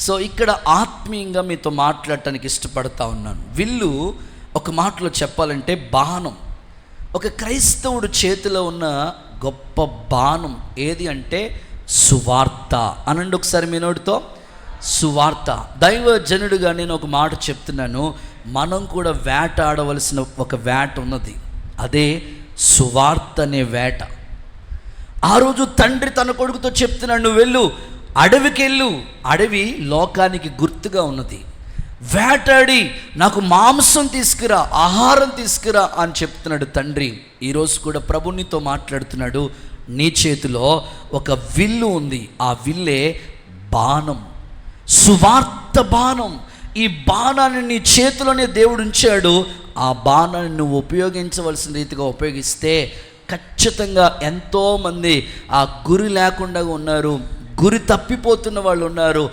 సో ఇక్కడ ఆత్మీయంగా మీతో మాట్లాడటానికి ఇష్టపడతా ఉన్నాను. విల్లు ఒక మాటలో చెప్పాలంటే బాణం. ఒక క్రైస్తవుడు చేతిలో ఉన్న గొప్ప బాణం ఏది అంటే సువార్త. అనండి ఒకసారి మీ నోటితో, సువార్త. దైవజనుడిగా నేను ఒక మాట చెప్తున్నాను, మనం కూడా వేట ఆడవలసిన ఒక వేట ఉన్నది, అదే సువార్త అనే వేట. ఆ రోజు తండ్రి తన కొడుకుతో చెప్తున్నాడు, నువ్వు వెళ్ళు, అడవికి వెళ్ళు. అడవి లోకానికి గుర్తుగా ఉన్నది. వేటాడి నాకు మాంసం తీసుకురా, ఆహారం తీసుకురా అని చెప్తున్నాడు తండ్రి. ఈరోజు కూడా ప్రభు నీతో మాట్లాడుతున్నాడు. నీ చేతిలో ఒక విల్లు ఉంది, ఆ విల్లే బాణం, సువార్త బాణం. ఈ బాణాన్ని నీ చేతిలోనే దేవుడు ఉంచాడు. ఆ బాణాన్ని నువ్వు ఉపయోగించవలసిన రీతిగా ఉపయోగిస్తే ఖచ్చితంగా ఎంతోమంది ఆ గురి లేకుండా ఉన్నారు, గురి తప్పిపోతున్న వాళ్ళు ఉన్నారు.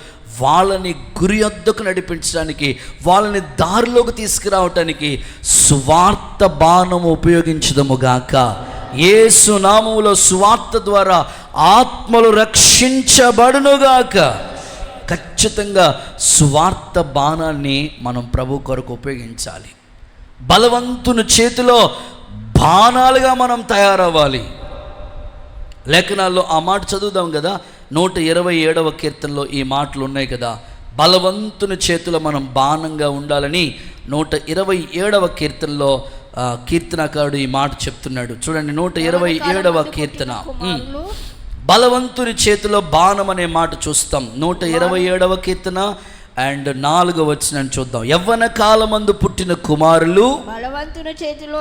వాళ్ళని గురి వద్దకు నడిపించడానికి, వాళ్ళని దారిలోకి తీసుకురావటానికి సువార్త బాణము ఉపయోగించదముగాక. యేసు నామములో సువార్త ద్వారా ఆత్మలు రక్షించబడునుగాక. ఖచ్చితంగా సువార్త బాణాన్ని మనం ప్రభు కొరకు ఉపయోగించాలి. బలవంతుని చేతిలో బాణాలుగా మనం తయారవ్వాలి. లేఖనాల్లో ఆ మాట చదువుదాం కదా, 127వ కీర్తనలో ఈ మాటలు ఉన్నాయి కదా, బలవంతుని చేతిలో మనం బాణంగా ఉండాలని 127వ కీర్తనలో కీర్తనకారుడు ఈ మాట చెప్తున్నాడు. చూడండి 127వ కీర్తన. బలవంతుని చేతిలో బాణం అనే మాట చూస్తాం. 127వ కీర్తన అండ్ 4వ వచనం చూద్దాం. యవ్వన కాలమందు పుట్టిన కుమారులు బలవంతుని చేతిలో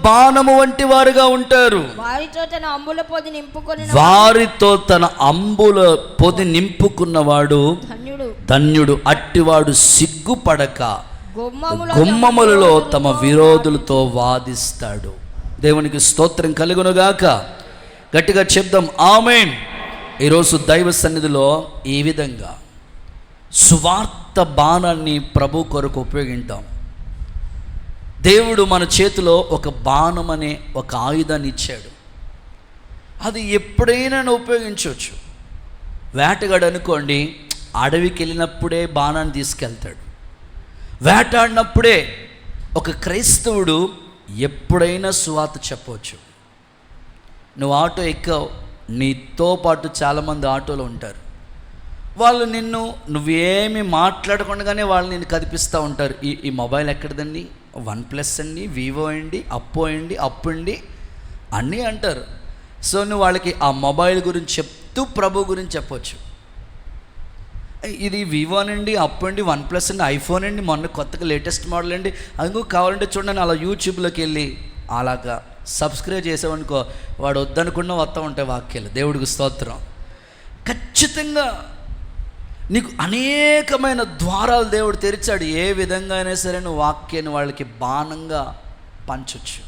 బాణము వంటి వారుగా ఉంటారు. వారితో తన అంబుల పొది నింపుకున్నవాడు ధన్యుడు. అట్టివాడు సిగ్గుపడక గుమ్మములలో తమ విరోధులతో వాదిస్తాడు. దేవునికి స్తోత్రం కలుగునుగాక. గట్టిగా చెప్దాం ఆమేన్. ఈరోజు దైవ సన్నిధిలో ఈ విధంగా సువార్త బాణాన్ని ప్రభు కొరకు ఉపయోగించాం. దేవుడు మన చేతిలో ఒక బాణం అనే ఒక ఆయుధాన్ని ఇచ్చాడు. అది ఎప్పుడైనా ఉపయోగించవచ్చు. వేటగాడు అనుకోండి, అడవికి వెళ్ళినప్పుడే బాణాన్ని తీసుకెళ్తాడు. వేటాడినప్పుడే. ఒక క్రైస్తవుడు ఎప్పుడైనా సువార్త చెప్పవచ్చు. నువ్వు ఆటో ఎక్కావు, నీతో పాటు చాలామంది ఆటోలో ఉంటారు. వాళ్ళు నువ్వేమి మాట్లాడకుండానే వాళ్ళు నిన్ను కదిపిస్తూ ఉంటారు. ఈ మొబైల్ ఎక్కడదండి, OnePlus అండి, వివో అండి, అప్పు అండి అన్నీ అంటారు. సో నువ్వు వాళ్ళకి ఆ మొబైల్ గురించి చెప్తూ ప్రభు గురించి చెప్పవచ్చు. ఇది వివో అండి, అప్పు అండి, OnePlus అండి, ఐఫోన్ అండి, మొన్న కొత్తగా లేటెస్ట్ మోడల్ అండి, అందుకు కావాలంటే చూడండి. అలా యూట్యూబ్లోకి వెళ్ళి అలాగా సబ్స్క్రైబ్ చేసావనుకో, వాడు వద్దనుకున్నా వస్తూ ఉంటాయి వాక్యాలు. దేవుడికి స్తోత్రం. ఖచ్చితంగా నీకు అనేకమైన ద్వారాలు దేవుడు తెరిచాడు. ఏ విధంగా అయినా సరే నువ్వు వాక్యాన్ని వాళ్ళకి బాణంగా పంచొచ్చు.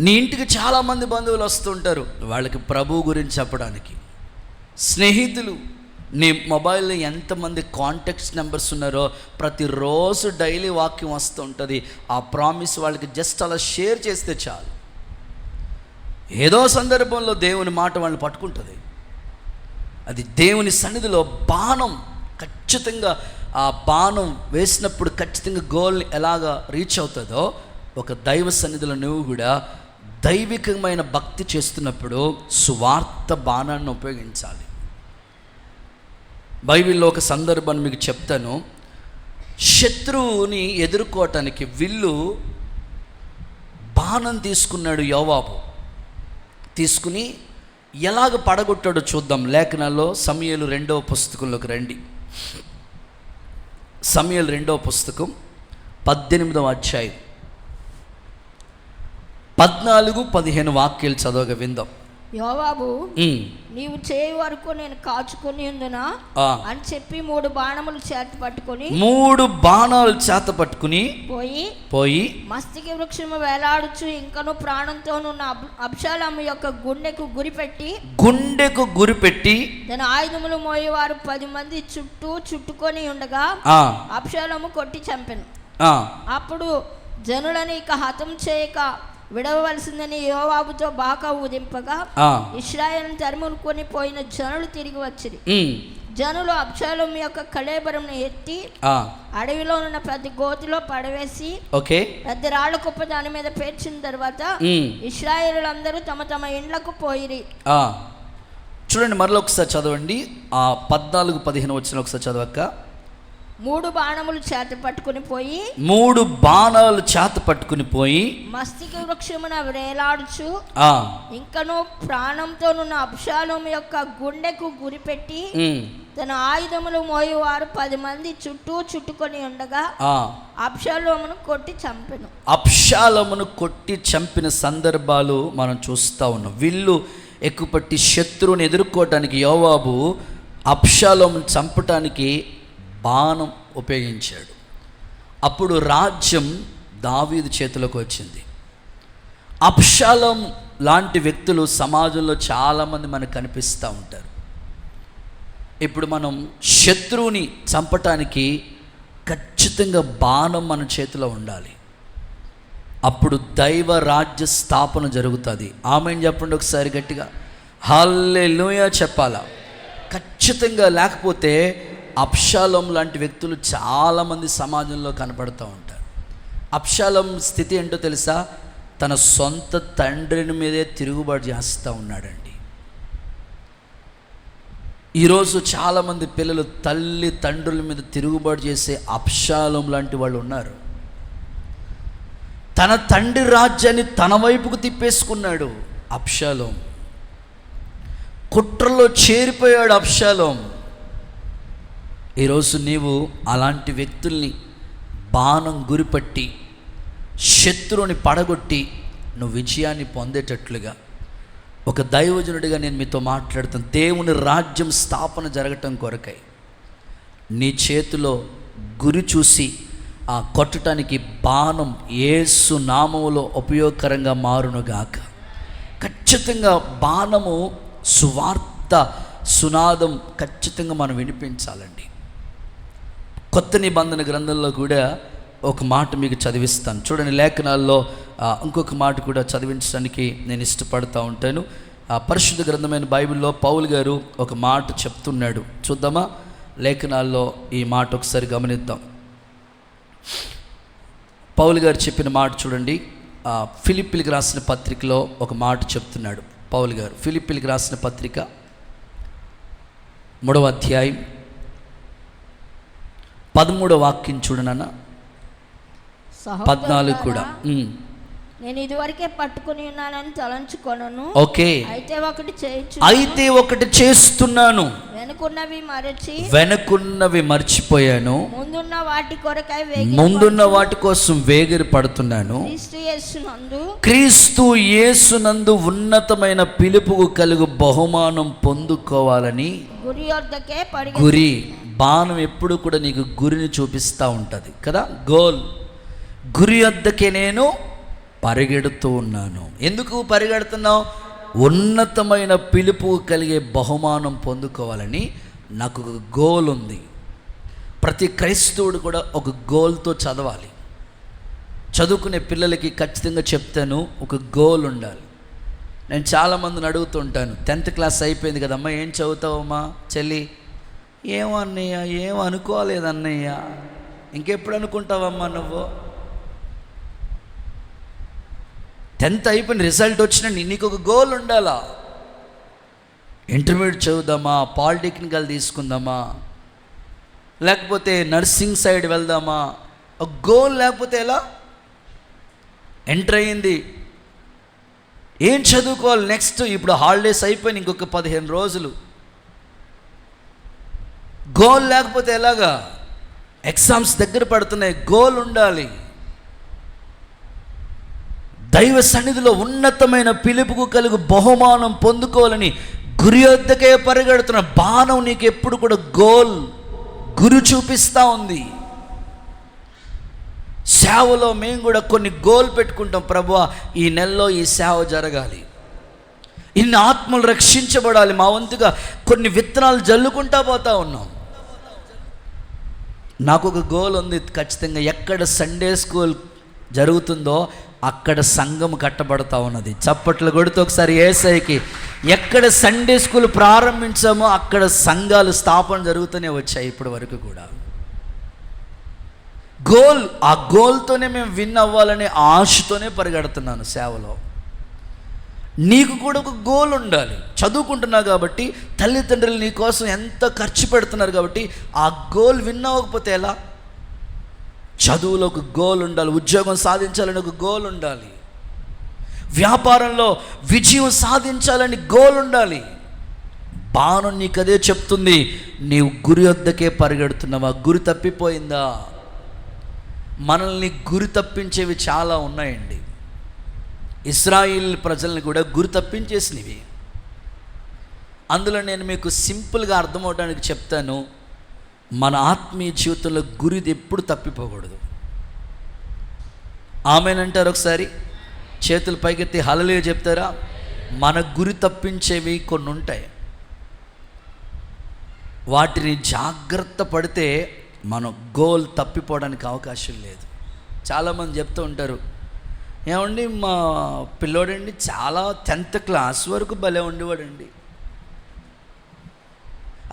నీ ఇంటికి చాలామంది బంధువులు వస్తుంటారు, వాళ్ళకి ప్రభు గురించి చెప్పడానికి. స్నేహితులు, నీ మొబైల్లో ఎంతమంది కాంటాక్ట్స్ నెంబర్స్ ఉన్నారో ప్రతిరోజు డైలీ వాక్యం వస్తూ ఉంటుంది. ఆ ప్రామిస్ వాళ్ళకి జస్ట్ అలా షేర్ చేస్తే చాలు. ఏదో సందర్భంలో దేవుని మాట వాళ్ళని పట్టుకుంటుంది. అది దేవుని సన్నిధిలో బాణం. ఖచ్చితంగా ఆ బాణం వేసినప్పుడు ఖచ్చితంగా గోల్ని ఎలాగా రీచ్ అవుతుందో, ఒక దైవ సన్నిధిలో నువ్వు కూడా దైవికమైన భక్తి చేస్తున్నప్పుడు సువార్త బాణాన్ని ఉపయోగించాలి. బైబిల్లో ఒక సందర్భాన్ని మీకు చెప్తాను. శత్రువుని ఎదుర్కోవటానికి విల్లు బాణం తీసుకున్నాడు యోవాబు. తీసుకుని ఎలాగ పడగొట్టాడో చూద్దాం. లేఖనాల్లో సమూయేలు 2వ పుస్తకంలోకి రండి. సమూయేలు 2వ పుస్తకం 18వ అధ్యాయం 14-15 వాక్యాలు చదవగా విందాం. యోవాబు, నీవు చేయి వరకు నేను కాచుకొని ఉందునా అని చెప్పి 3 బాణములు చేత పట్టుకుని పోయి మస్తకి వృక్షము వేలాడుచు ఇంకను ప్రాణంతోనున్న అబ్షాలోము యొక్క గుండెకు గురిపెట్టి తన ఆయుధములు మోయేవారు 10 మంది చుట్టుకొని ఉండగా అబ్షాలోము కొట్టి చంపెను. అప్పుడు జనులను ఇక హతం చేయక విడవలసిందని యోవాబుతో బాకా ఊదింపగా ఇశ్రాయేలును తరుముకొని పోయిన జనులు తిరిగి వచ్చిరి. జనులు అబ్షాలోము యొక్క కళేబరంను ఎత్తి అడవిలో ఉన్న పెద్ద గోతిలో పడవేసి పెద్ద రాళ్ల కుప్ప దాని మీద పేర్చిన తర్వాత ఇశ్రాయేలులందరూ తమ తమ ఇండ్లకు పోయిరి. చూడండి, మరలో ఒకసారి చదవండి. 14-15 వచ్చిన ఒకసారి చదవక్క. 3 బాణములు చేత పట్టుకుని పోయి మస్తకి వృక్షమున వేలాడుచు ఇంకను ప్రాణంతోనున్న అబ్షాలోము యొక్క గుండెకు గురిపెట్టి తన ఆయుధములు మోయేవారు 10 మంది చుట్టుకొని ఉండగా అబ్షాలోమును కొట్టి చంపిన సందర్భాలు మనం చూస్తూ ఉన్నాం. విల్లు ఎక్కుపట్టి శత్రువుని ఎదుర్కోవటానికి యోవాబు అబ్షాలోమును చంపటానికి బాణం ఉపయోగించాడు. అప్పుడు రాజ్యం దావీదు చేతిలోకి వచ్చింది. అబ్షాలోం లాంటి వ్యక్తులు సమాజంలో చాలామంది మనకు కనిపిస్తూ ఉంటారు. ఇప్పుడు మనం శత్రువుని చంపటానికి ఖచ్చితంగా బాణం మన చేతిలో ఉండాలి. అప్పుడు దైవ రాజ్య స్థాపన జరుగుతుంది. ఆమేన్ చెప్పండి ఒకసారి గట్టిగా. హల్లెలూయా చెప్పాలా ఖచ్చితంగా. లేకపోతే అబ్షాలోం లాంటి వ్యక్తులు చాలామంది సమాజంలో కనపడుతూ ఉంటారు. అబ్షాలోం స్థితి ఏంటో తెలుసా? తన సొంత తండ్రిని మీదే తిరుగుబాటు చేస్తూ ఉన్నాడండి. ఈరోజు చాలామంది పిల్లలు తల్లి తండ్రుల మీద తిరుగుబాటు చేసే అబ్షాలోం లాంటి వాళ్ళు ఉన్నారు. తన తండ్రి రాజ్యాన్ని తన వైపుకు తిప్పేసుకున్నాడు అబ్షాలోం. కుట్రలో చేరిపోయాడు అబ్షాలోం. ఈరోజు నీవు అలాంటి వ్యక్తుల్ని బాణం గురిపట్టి శత్రువుని పడగొట్టి నువ్వు విజయాన్ని పొందేటట్లుగా ఒక దైవజనుడిగా నేను మీతో మాట్లాడుతాను. దేవుని రాజ్యం స్థాపన జరగటం కొరకై నీ చేతిలో గురి చూసి ఆ కొట్టడానికి బాణం యేసు నామములో ఉపయోగకరంగా మారునుగాక. ఖచ్చితంగా బాణము సువార్త సునాదం ఖచ్చితంగా మనం వినిపించాలండి. కొత్త నిబంధన గ్రంథంలో కూడా ఒక మాట మీకు చదివిస్తాను చూడండి. లేఖనాల్లో ఇంకొక మాట కూడా చదివించడానికి నేను ఇష్టపడుతూ ఉంటాను. పరిశుద్ధ గ్రంథమైన బైబిల్లో పౌలు గారు ఒక మాట చెప్తున్నాడు. చూద్దామా? లేఖనాల్లో ఈ మాట ఒకసారి గమనిద్దాం. పౌలు గారు చెప్పిన మాట చూడండి. ఫిలిప్పీలకు రాసిన పత్రికలో ఒక మాట చెప్తున్నాడు పౌలు గారు. ఫిలిప్పీలకు రాసిన పత్రిక 3వ అధ్యాయం 13వ వాక్యం చూడనన్నా 14 కూడా. నేను ఇదివరకే పట్టుకుని ఉన్నానని తలంచుకొనను. ఓకే, అయితే ఒకటి చేస్తున్నాను, వెనుకున్నవి మర్చిపోయాను, ముందున్న వాటి కోసం వేగిరి పడుతున్నాను. క్రీస్తు యేసునందు ఉన్నతమైన పిలుపుకు కలుగు బహుమానం పొందుకోవాలని గురి. బాణం ఎప్పుడు కూడా నీకు గురిని చూపిస్తూ ఉంటుంది కదా. గోల్, గురి వద్దకే నేను పరిగెడుతూ ఉన్నాను. ఎందుకు పరిగెడుతున్నావు? ఉన్నతమైన పిలుపు కలిగే బహుమానం పొందుకోవాలని నాకు ఒక గోల్ ఉంది. ప్రతి క్రైస్తవుడు కూడా ఒక గోల్తో చదవాలి. చదువుకునే పిల్లలకి ఖచ్చితంగా చెప్తాను, ఒక గోల్ ఉండాలి. నేను చాలామందిని అడుగుతుంటాను, 10th క్లాస్ అయిపోయింది కదమ్మా, ఏం చదువుతావమ్మా చెల్లి? ఏమో అన్నయ్య, ఏం అనుకోలేదన్నయ్య. ఇంకెప్పుడు అనుకుంటావమ్మా నువ్వు? 10th అయిపోయిన రిజల్ట్ వచ్చిన నీకు ఒక గోల్ ఉండాలా. ఇంటర్మీడియట్ చదువుదామా, పాలిటెక్నికల్ తీసుకుందామా, లేకపోతే నర్సింగ్ సైడ్ వెళ్దామా? ఒక గోల్ లేకపోతే ఎలా? ఎంటర్ అయ్యింది, ఏం చదువుకోవాలి నెక్స్ట్? ఇప్పుడు హాలిడేస్ అయిపోయిన ఇంకొక 15 రోజులు. గోల్ లేకపోతే ఎలాగా? ఎగ్జామ్స్ దగ్గర పడుతున్నాయి, గోల్ ఉండాలి. దైవ సన్నిధిలో ఉన్నతమైన పిలుపుకు కలుగు బహుమానం పొందుకోవాలని గురి వద్దకే పరిగెడుతున్న బాణం నీకు ఎప్పుడు కూడా గోల్, గురి చూపిస్తూ ఉంది. సేవలో మేము కూడా కొన్ని గోల్ పెట్టుకుంటాం. ప్రభువా, ఈ నెలలో ఈ సేవ జరగాలి, ఇన్ని ఆత్మలు రక్షించబడాలి. మా వంతుగా కొన్ని విత్తనాలు జల్లుకుంటా పోతా ఉన్నాం. నాకు ఒక గోల్ ఉంది ఖచ్చితంగా. ఎక్కడ సండే స్కూల్ జరుగుతుందో అక్కడ సంఘం కట్టబడతా ఉన్నది. చప్పట్లు కొడుతూ ఒకసారి యేసయ్యకి. ఎక్కడ సండే స్కూల్ ప్రారంభించామో అక్కడ సంఘాలు స్థాపన జరుగుతూనే వచ్చాయి ఇప్పటి వరకు కూడా. గోల్, ఆ గోల్తోనే మేము విన్ అవ్వాలనే ఆశతోనే పరిగెడుతున్నాను సేవలో. నీకు కూడా ఒక గోల్ ఉండాలి. చదువుకుంటున్నావు కాబట్టి తల్లిదండ్రులు నీ కోసం ఎంత ఖర్చు పెడుతున్నారు కాబట్టి ఆ గోల్ విన్ అవ్వకపోతే ఎలా? చదువులో ఒక గోల్ ఉండాలి, ఉద్యోగం సాధించాలని ఒక గోల్ ఉండాలి, వ్యాపారంలో విజయం సాధించాలని గోల్ ఉండాలి. బాణం నీకు అదే చెప్తుంది, నీవు గురి వద్దకే పరిగెడుతున్నావా? గురి తప్పిపోయిందా? మనల్ని గురి తప్పించేవి చాలా ఉన్నాయండి. ఇశ్రాయేల్ ప్రజల్ని కూడా గురి తప్పించేసినవి. అందులో నేను మీకు సింపుల్గా అర్థమవడానికి చెప్తాను. మన ఆత్మీయ జీవితంలో గురి ఎప్పుడు తప్పిపోకూడదు. ఆమేనంటారు ఒకసారి? చేతులు పైకెత్తి హల్లెలూయా చెప్తారా? మన గురి తప్పించేవి కొన్ని ఉంటాయి. వాటిని జాగ్రత్త పడితే మన గోల్ తప్పిపోవడానికి అవకాశం లేదు. చాలామంది చెప్తూ ఉంటారు, ఏమండి మా పిల్లోడండి చాలా 10th క్లాస్ వరకు భలే ఉండేవాడండి,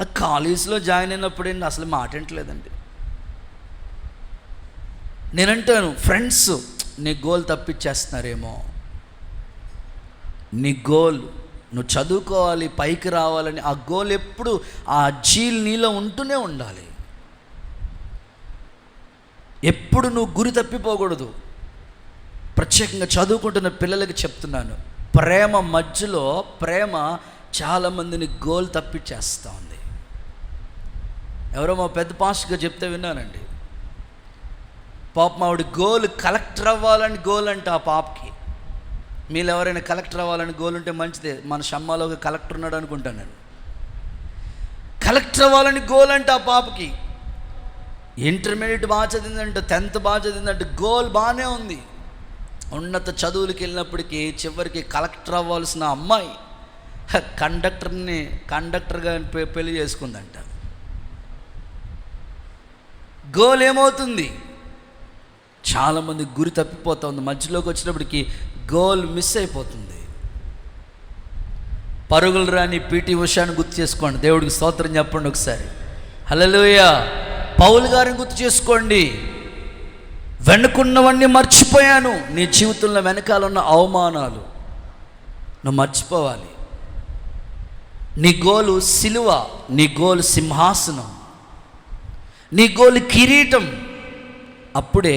ఆ కాలేజీలో జాయిన్ అయినప్పుడండి అసలు మాట వింటలేదండి. నేనంటాను, ఫ్రెండ్స్ నీ గోల్ తప్పించేస్తున్నారేమో. నీ గోల్ నువ్వు చదువుకోవాలి, పైకి రావాలని ఆ గోల్ ఎప్పుడు ఆ జీల్ నీలో ఉంటూనే ఉండాలి. ఎప్పుడు నువ్వు గురి తప్పిపోకూడదు. ప్రత్యేకంగా చదువుకుంటున్న పిల్లలకి చెప్తున్నాను, ప్రేమ మధ్యలో ప్రేమ చాలామందిని గోల్ తప్పిచ్చేస్తూ ఉంది. ఎవరో మా పెద్ద పాస్టర్గా చెప్తే విన్నానండి. పాపం ఆవిడ గోల్ కలెక్టర్ అవ్వాలని గోల్ అంట ఆ పాపకి. మీరు ఎవరైనా కలెక్టర్ అవ్వాలని గోల్ ఉంటే మంచిదే. మన షమ్మాలో ఒక కలెక్టర్ ఉన్నాడు అనుకుంటాను నేను. కలెక్టర్ అవ్వాలని గోల్ అంట ఆ పాపకి. ఇంటర్మీడియట్ బాగా చదివిందంట, 10th బాగా చదివిందంట, గోల్ బాగానే ఉంది. ఉన్నత చదువులకు వెళ్ళినప్పటికీ చివరికి కలెక్టర్ అవ్వాల్సిన అమ్మాయి కండక్టర్గా పెళ్లి చేసుకుందంట. గోల్ ఏమవుతుంది? చాలామంది గురి తప్పిపోతూ ఉంది. మధ్యలోకి వచ్చినప్పటికీ గోల్ మిస్ అయిపోతుంది. పరుగులు రాని పీటీ ఉషాని గుర్తు చేసుకోండి. దేవుడికి స్తోత్రం చెప్పండి ఒకసారి. హల్లెలూయా. పౌలు గారిని గుర్తు చేసుకోండి. వెనుకున్నవన్నీ మర్చిపోయాను. నీ జీవితంలో వెనకాల ఉన్న అవమానాలు నువ్వు మర్చిపోవాలి. నీ గోలు సిలువ, నీ గోలు సింహాసనం, నీ గోలు కిరీటం. అప్పుడే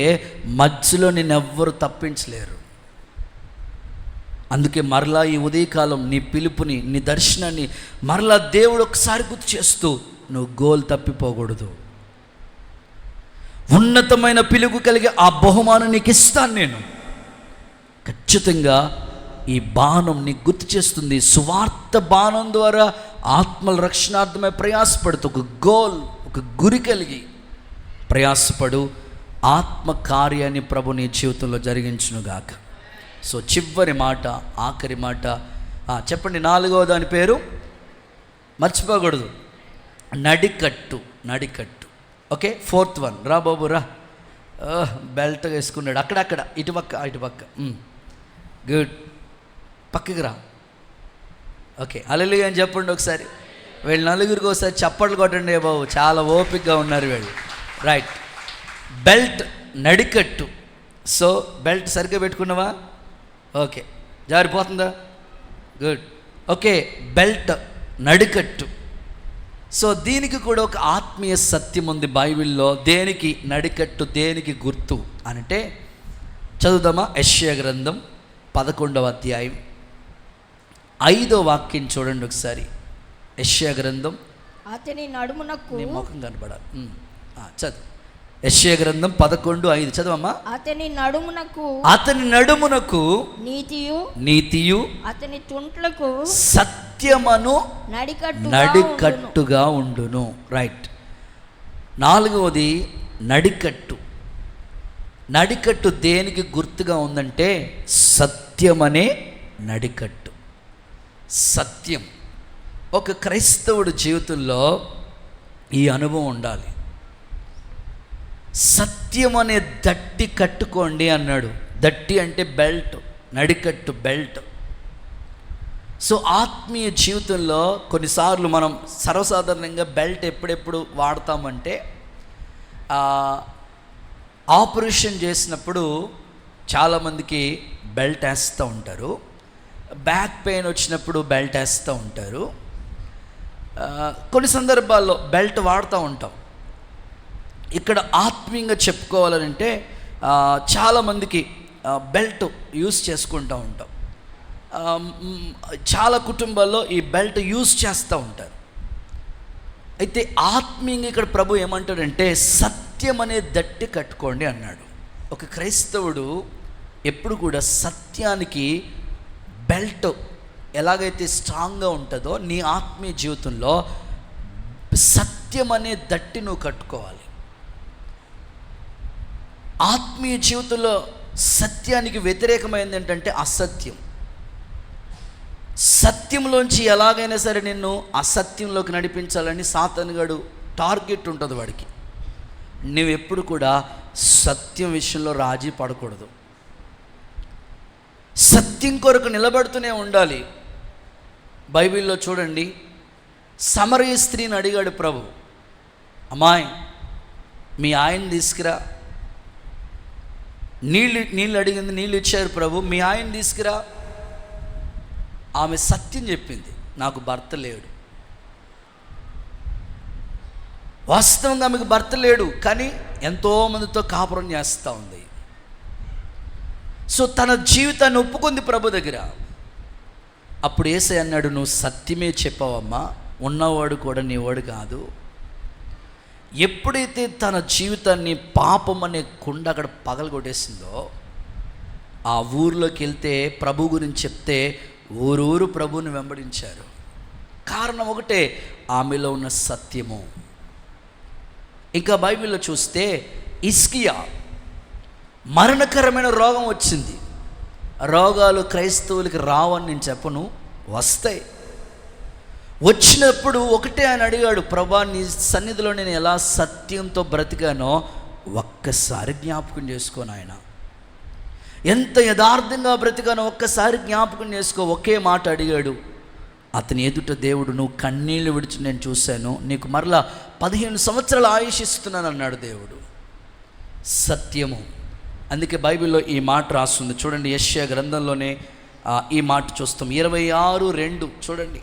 మధ్యలో నిన్నెవ్వరు తప్పించలేరు. అందుకే మరలా ఈ ఉదయకాలం నీ పిలుపుని, నీ దర్శనాన్ని మరలా దేవుడు ఒకసారి గుర్తు చేస్తూ, నువ్వు గోల్ తప్పిపోకూడదు. ఉన్నతమైన పిలుపు కలిగి ఆ బహుమానం నీకు ఇస్తాను నేను. ఖచ్చితంగా ఈ బాణం నీకు గుర్తు చేస్తుంది. సువార్త బాణం ద్వారా ఆత్మల రక్షణార్థమై ప్రయాసపడుతూ ఒక గోల్, ఒక గురి కలిగి ప్రయాసపడు. ఆత్మ కార్యాన్ని ప్రభు నీ జీవితంలో జరిగించునుగాక. సో చివరి మాట, ఆఖరి మాట చెప్పండి. 4వ దాని పేరు మర్చిపోకూడదు, నడికట్టు. నడికట్టు. Okay, 4th one. రా బాబు రా. బెల్ట్ వేసుకున్నాడు. అక్కడక్కడ ఇటుపక్క. గుడ్. పక్కకి రా. ఓకే, హల్లెలూయా అని చెప్పండి ఒకసారి. వీళ్ళు నలుగురికి ఒకసారి చప్పట్లు కొట్టండి బాబు. చాలా ఓపికగా ఉన్నారు వీళ్ళు. రైట్. బెల్ట్, నడికట్టు. సో బెల్ట్ సరిగ్గా పెట్టుకున్నావా? ఓకే. జారిపోతుందా? గుడ్. ఓకే, బెల్ట్, నడికట్టు. సో దీనికి కూడా ఒక ఆత్మీయ సత్యం ఉంది బైబిల్లో. దేనికి నడికట్టు, దేనికి గుర్తు అంటే చదువుదామా? యెషయా గ్రంథం 11వ అధ్యాయం 5వ వాక్యం చూడండి ఒకసారి. యెషయా గ్రంథం, అతని నడుమునకు, నీ ముఖం కనబడాలి. చదువు. యెషయా గ్రంథం 11:5 చదవమ్మా. అతని నడుమునకు నీతియు అతని తుంట్లకు సత్యమును నడికట్టుగా ఉండును. రైట్. 4వది నడికట్టు. నడికట్టు దేనికి గుర్తుగా ఉందంటే సత్యమనే నడికట్టు. సత్యం. ఒక క్రైస్తవుడి జీవితంలో ఈ అనుభవం ఉండాలి. సత్యం అనే దట్టి కట్టుకోండి అన్నాడు. దట్టి అంటే బెల్ట్, నడికట్టు బెల్ట్. సో ఆత్మీయ జీవితంలో కొన్నిసార్లు మనం సర్వసాధారణంగా బెల్ట్ ఎప్పుడెప్పుడు వాడతామంటే ఆపరేషన్ చేసినప్పుడు చాలామందికి బెల్ట్ వేస్తూ ఉంటారు. బ్యాక్ పెయిన్ వచ్చినప్పుడు బెల్ట్ వేస్తూ ఉంటారు. కొన్ని సందర్భాల్లో బెల్ట్ వాడుతూ ఉంటాం. ఇక్కడ ఆత్మీయంగా చెప్పుకోవాలంటే చాలామందికి బెల్ట్ యూస్ చేసుకుంటూ ఉంటాం. చాలా కుటుంబాల్లో ఈ బెల్ట్ యూస్ చేస్తూ ఉంటారు. అయితే ఆత్మీయంగా ఇక్కడ ప్రభు ఏమంటాడంటే సత్యం అనే దట్టి కట్టుకోండి అన్నాడు. ఒక క్రైస్తవుడు ఎప్పుడు కూడా సత్యానికి బెల్ట్ ఎలాగైతే స్ట్రాంగ్గా ఉంటుందో నీ ఆత్మీయ జీవితంలో సత్యం అనే దట్టి నువ్వు కట్టుకోవాలి. ఆత్మీయ జీవితంలో సత్యానికి వ్యతిరేకమైంది ఏంటంటే అసత్యం. సత్యంలోంచి ఎలాగైనా సరే నిన్ను అసత్యంలోకి నడిపించాలని సాతానుగాడు టార్గెట్ ఉంటుంది వాడికి. నువ్వు ఎప్పుడు కూడా సత్యం విషయంలో రాజీ పడకూడదు. సత్యం కొరకు నిలబడుతూనే ఉండాలి. బైబిల్లో చూడండి, సమరయ స్త్రీని అడిగాడు ప్రభు, అమ్మాయి మీ ఆయన తీసుకురా. నీళ్ళు అడిగింది, నీళ్ళు ఇచ్చారు ప్రభు. మీ ఆయన తీసుకురా. ఆమె సత్యం చెప్పింది, నాకు భర్త లేడు. వాస్తవంగా ఆమెకు భర్త లేడు, కానీ ఎంతోమందితో కాపురం చేస్తూ ఉంది. సో తన జీవితాన్ని ఒప్పుకుంది ప్రభు దగ్గర. అప్పుడు యేసయ్య అన్నాడు, నువ్వు సత్యమే చెప్పావమ్మా, ఉన్నవాడు కూడా నీవాడు కాదు. ఎప్పుడైతే తన జీవితాన్ని పాపం అనే కుండ అక్కడ పగలగొట్టేసిందో, ఆ ఊరిలోకి వెళ్తే ప్రభు గురించి చెప్తే ఊరూరు ప్రభువుని వెంబడించారు. కారణం ఒకటే, ఆమెలో ఉన్న సత్యము. ఇంకా బైబిల్లో చూస్తే హిజ్కియా మరణకరమైన రోగం వచ్చింది. రోగాలు క్రైస్తవులకి రావని నేను చెప్పను, వస్తాయి. వచ్చినప్పుడు ఒకటే ఆయన అడిగాడు, ప్రభా నీ సన్నిధిలో నేను ఎలా సత్యంతో బ్రతికానో ఒక్కసారి జ్ఞాపకం చేసుకోను. ఆయన ఎంత యథార్థంగా బ్రతికానో ఒక్కసారి జ్ఞాపకం చేసుకో. ఒకే మాట అడిగాడు. అతని ఎదుట దేవుడు, నువ్వు కన్నీళ్లు విడిచి నేను చూశాను, నీకు మరలా 15 సంవత్సరాలు ఆయుష్ ఇస్తున్నాను అన్నాడు దేవుడు. సత్యము. అందుకే బైబిల్లో ఈ మాట రాస్తుంది చూడండి, యెషయా గ్రంథంలోనే ఈ మాట చూస్తాం. 26:2 చూడండి.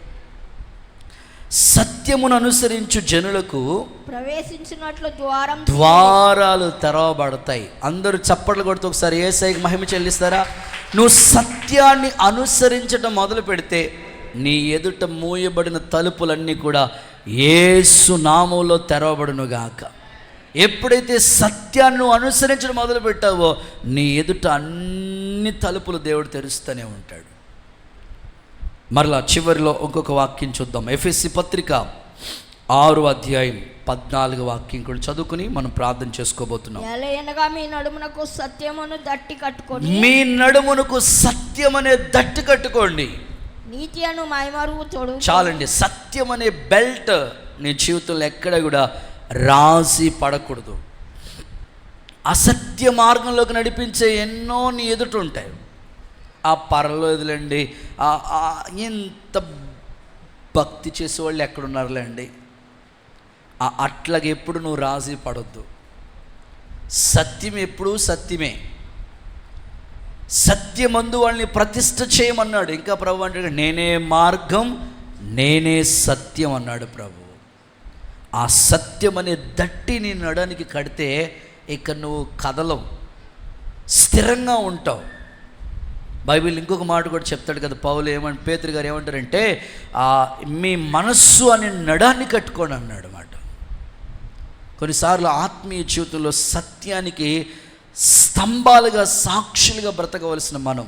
సత్యమును అనుసరించు జనులకు ప్రవేశించినట్లు ద్వారాలు తెరవబడతాయి. అందరూ చప్పట్లు కొడుతూ ఒకసారి యేసయ్యకి మహిమ చెల్లిస్తారా? నువ్వు సత్యాన్ని అనుసరించడం మొదలు పెడితే నీ ఎదుట మూయబడిన తలుపులన్నీ కూడా యేసు నామములో తెరవబడునుగాక. ఎప్పుడైతే సత్యాన్ని నువ్వు అనుసరించడం మొదలు పెట్టావో నీ ఎదుట అన్ని తలుపులు దేవుడు తెరుస్తూనే ఉంటాడు. మరలా చివరిలో ఇంకొక వాక్యం చూద్దాం. ఎఫెసీ పత్రిక 6:14 కూడా చదువుకుని మనం ప్రార్థన చేసుకోబోతున్నాం. మీ నడుమునకు సత్యమును దట్టి కట్టుకోండి. మీ నడుమునకు సత్యం అనే దట్టి కట్టుకోండి. నీతి అను మైమరువు తోడు. చాలండి. సత్యం అనే బెల్ట్ నీ జీవితంలో ఎక్కడ కూడా రాసి పడకూడదు. అసత్య మార్గంలోకి నడిపించే ఎన్నో నీ ఎదుట ఉంటాయి. ఆ పర్లేదులేండి, ఎంత భక్తి చేసేవాళ్ళు ఎక్కడున్నారులేండి, అట్లాగే ఎప్పుడు నువ్వు రాజీ పడొద్దు. సత్యం ఎప్పుడూ సత్యమే. సత్యమందు వాళ్ళని ప్రతిష్ఠ చేయమన్నాడు. ఇంకా ప్రభు అంటే నేనే మార్గం నేనే సత్యం అన్నాడు ప్రభు. ఆ సత్యం అనే దట్టి నీ నడానికి కడితే ఇక నువ్వు కదలవు, స్థిరంగా ఉంటావు. బైబిల్ ఇంకొక మాట కూడా చెప్తాడు కదా పౌలు, పేతురు గారు ఏమంటారంటే మీ మనస్సు అనే నడాన్ని కట్టుకోండి అన్నాడు మాట. కొన్నిసార్లు ఆత్మీయ జీవితంలో సత్యానికి స్తంభాలుగా సాక్షులుగా బ్రతకవలసిన మనం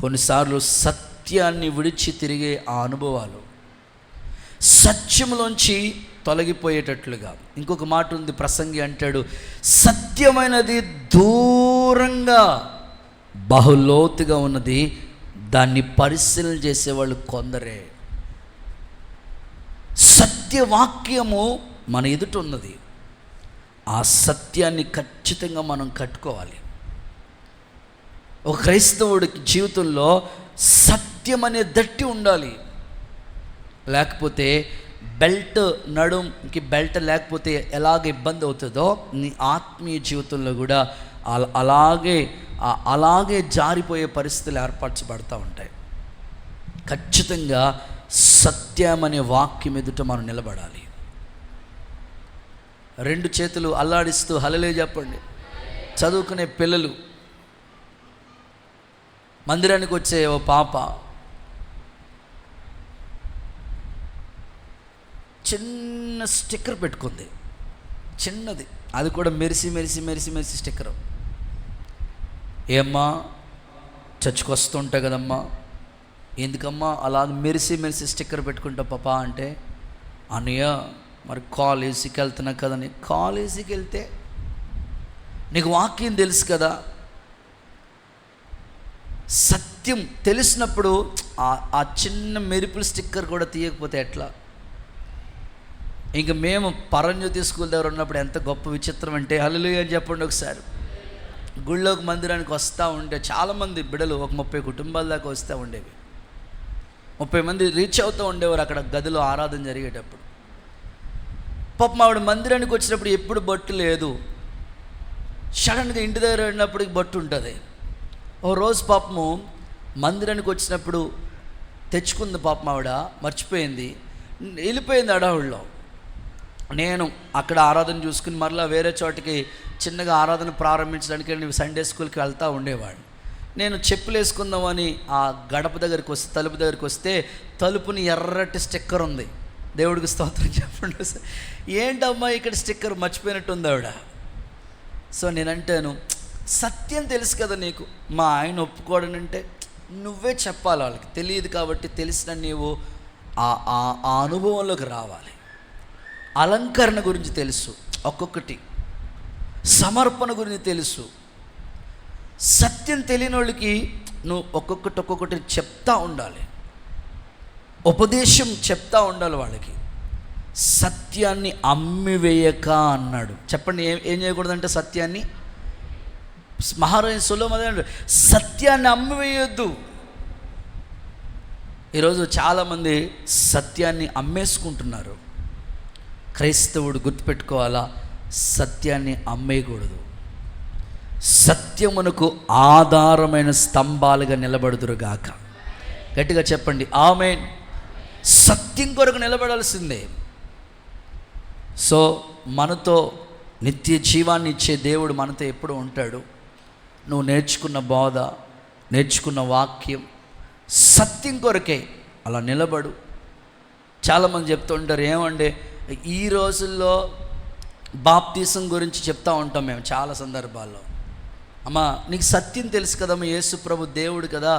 కొన్నిసార్లు సత్యాన్ని విడిచి తిరిగే ఆ అనుభవాలు సత్యంలోంచి తొలగిపోయేటట్లుగా. ఇంకొక మాట ఉంది, ప్రసంగి అంటాడు, సత్యమైనది దూరంగా బహులోతుగా ఉన్నది, దాన్ని పరిశీలన చేసేవాళ్ళు కొందరే. సత్యవాక్యము మన ఎదుట ఉన్నది, ఆ సత్యాన్ని ఖచ్చితంగా మనం కట్టుకోవాలి. ఒక క్రైస్తవుడికి జీవితంలో సత్యం అనే దట్టి ఉండాలి. లేకపోతే బెల్ట్, నడుంకి బెల్ట్ లేకపోతే ఎలాగ ఇబ్బంది అవుతుందో నీ ఆత్మీయ జీవితంలో కూడా అలాగే జారిపోయే పరిస్థితులు ఏర్పరచబడతా ఉంటాయి. ఖచ్చితంగా సత్యం అనే వాక్యం ఎదుట మనం నిలబడాలి. 2 చేతులు అల్లాడిస్తూ హల్లెలూయా చెప్పండి. చదువుకునే పిల్లలు, మందిరానికి వచ్చే ఓ పాప చిన్న స్టిక్కర్ పెట్టుకుంది, చిన్నది, అది కూడా మెరిసి మెరిసి మెరిసి మెరిసి స్టిక్కరు. ఏమ్మా చర్చికి వస్తుంటాయి కదమ్మా, ఎందుకమ్మా అలా మెరిసి మెరిసి స్టిక్కర్ పెట్టుకుంటా పాపా అంటే, అన్నయ్య మరి కాలేజీకి వెళ్తున్నా కదని. కాలేజీకి వెళ్తే నీకు వాక్యం తెలుసు కదా, సత్యం తెలిసినప్పుడు ఆ చిన్న మెరుపుల స్టిక్కర్ కూడా తీయకపోతే ఎట్లా? ఇంక మేము పరంజ్యోతి స్కూల్ దగ్గర ఉన్నప్పుడు ఎంత గొప్ప విచిత్రం అంటే, హల్లెలూయా అని చెప్పండి ఒకసారి. గుళ్ళోకి మందిరానికి వస్తూ ఉంటే చాలామంది బిడలు, ఒక 30 కుటుంబాల దాకా వస్తూ ఉండేవి. 30 మంది రీచ్ అవుతూ ఉండేవారు అక్కడ గదిలో ఆరాధన జరిగేటప్పుడు. పాపం ఆవిడ మందిరానికి వచ్చినప్పుడు ఎప్పుడు బొట్టు లేదు, సడన్గా ఇంటి దగ్గర వెళ్ళినప్పటికి బొట్టు ఉంటుంది. ఓ రోజు పాపము మందిరానికి వచ్చినప్పుడు తెచ్చుకుంది పాపం, ఆవిడ మర్చిపోయింది, వెళ్ళిపోయింది అడవుల్లో. నేను అక్కడ ఆరాధన చూసుకుని మరలా వేరే చోటికి చిన్నగా ఆరాధన ప్రారంభించడానికి నేను సండే స్కూల్కి వెళ్తూ ఉండేవాడిని. నేను చెప్పులు వేసుకుందామని ఆ గడప దగ్గరికి వస్తే, తలుపు దగ్గరికి వస్తే, తలుపుని ఎర్రటి స్టిక్కర్ ఉంది. దేవుడికి స్తోత్రం చెప్పండి. ఏంటమ్మా ఇక్కడ స్టిక్కర్ మర్చిపోయినట్టుంది ఆవిడ. సో నేనంటాను, సత్యం తెలుసు కదా నీకు, మా ఆయన ఒప్పుకోవడనంటే నువ్వే చెప్పాలి, వాళ్ళకి తెలియదు కాబట్టి తెలిసిన నీవు ఆ అనుభవంలోకి రావాలి. అలంకరణ గురించి తెలుసు, ఒక్కొక్కటి సమర్పణ గురించి తెలుసు. సత్యం తెలియని వాళ్ళకి నువ్వు ఒక్కొక్కటి చెప్తా ఉండాలి, ఉపదేశం చెప్తా ఉండాలి వాళ్ళకి. సత్యాన్ని అమ్మివేయక అన్నాడు. చెప్పండి, ఏం చేయకూడదంటే సత్యాన్ని, మహారాజు సొలొమోను అన్నాడు, సత్యాన్ని అమ్మివేయొద్దు. ఈరోజు చాలామంది సత్యాన్ని అమ్మేసుకుంటున్నారు. క్రైస్తవుడు గుర్తుపెట్టుకోవాలా, సత్యాన్ని అమ్మేయకూడదు. సత్యమునకు ఆధారమైన స్తంభాలుగా నిలబడుదురుగాక. గట్టిగా చెప్పండి ఆమేన్. సత్యం కొరకు నిలబడాల్సిందే. సో మనతో నిత్య జీవాన్ని ఇచ్చే దేవుడు మనతో ఎప్పుడు ఉంటాడు. నువ్వు నేర్చుకున్న బోధ, నేర్చుకున్న వాక్యం సత్యం కొరకే, అలా నిలబడు. చాలామంది చెప్తూ ఉంటారు, ఏమంటే ఈ రోజుల్లో బాప్తీసం గురించి చెప్తూ ఉంటాం మేము చాలా సందర్భాల్లో. అమ్మా నీకు సత్యం తెలుసు కదమ్మా, యేసు ప్రభు దేవుడు కదా,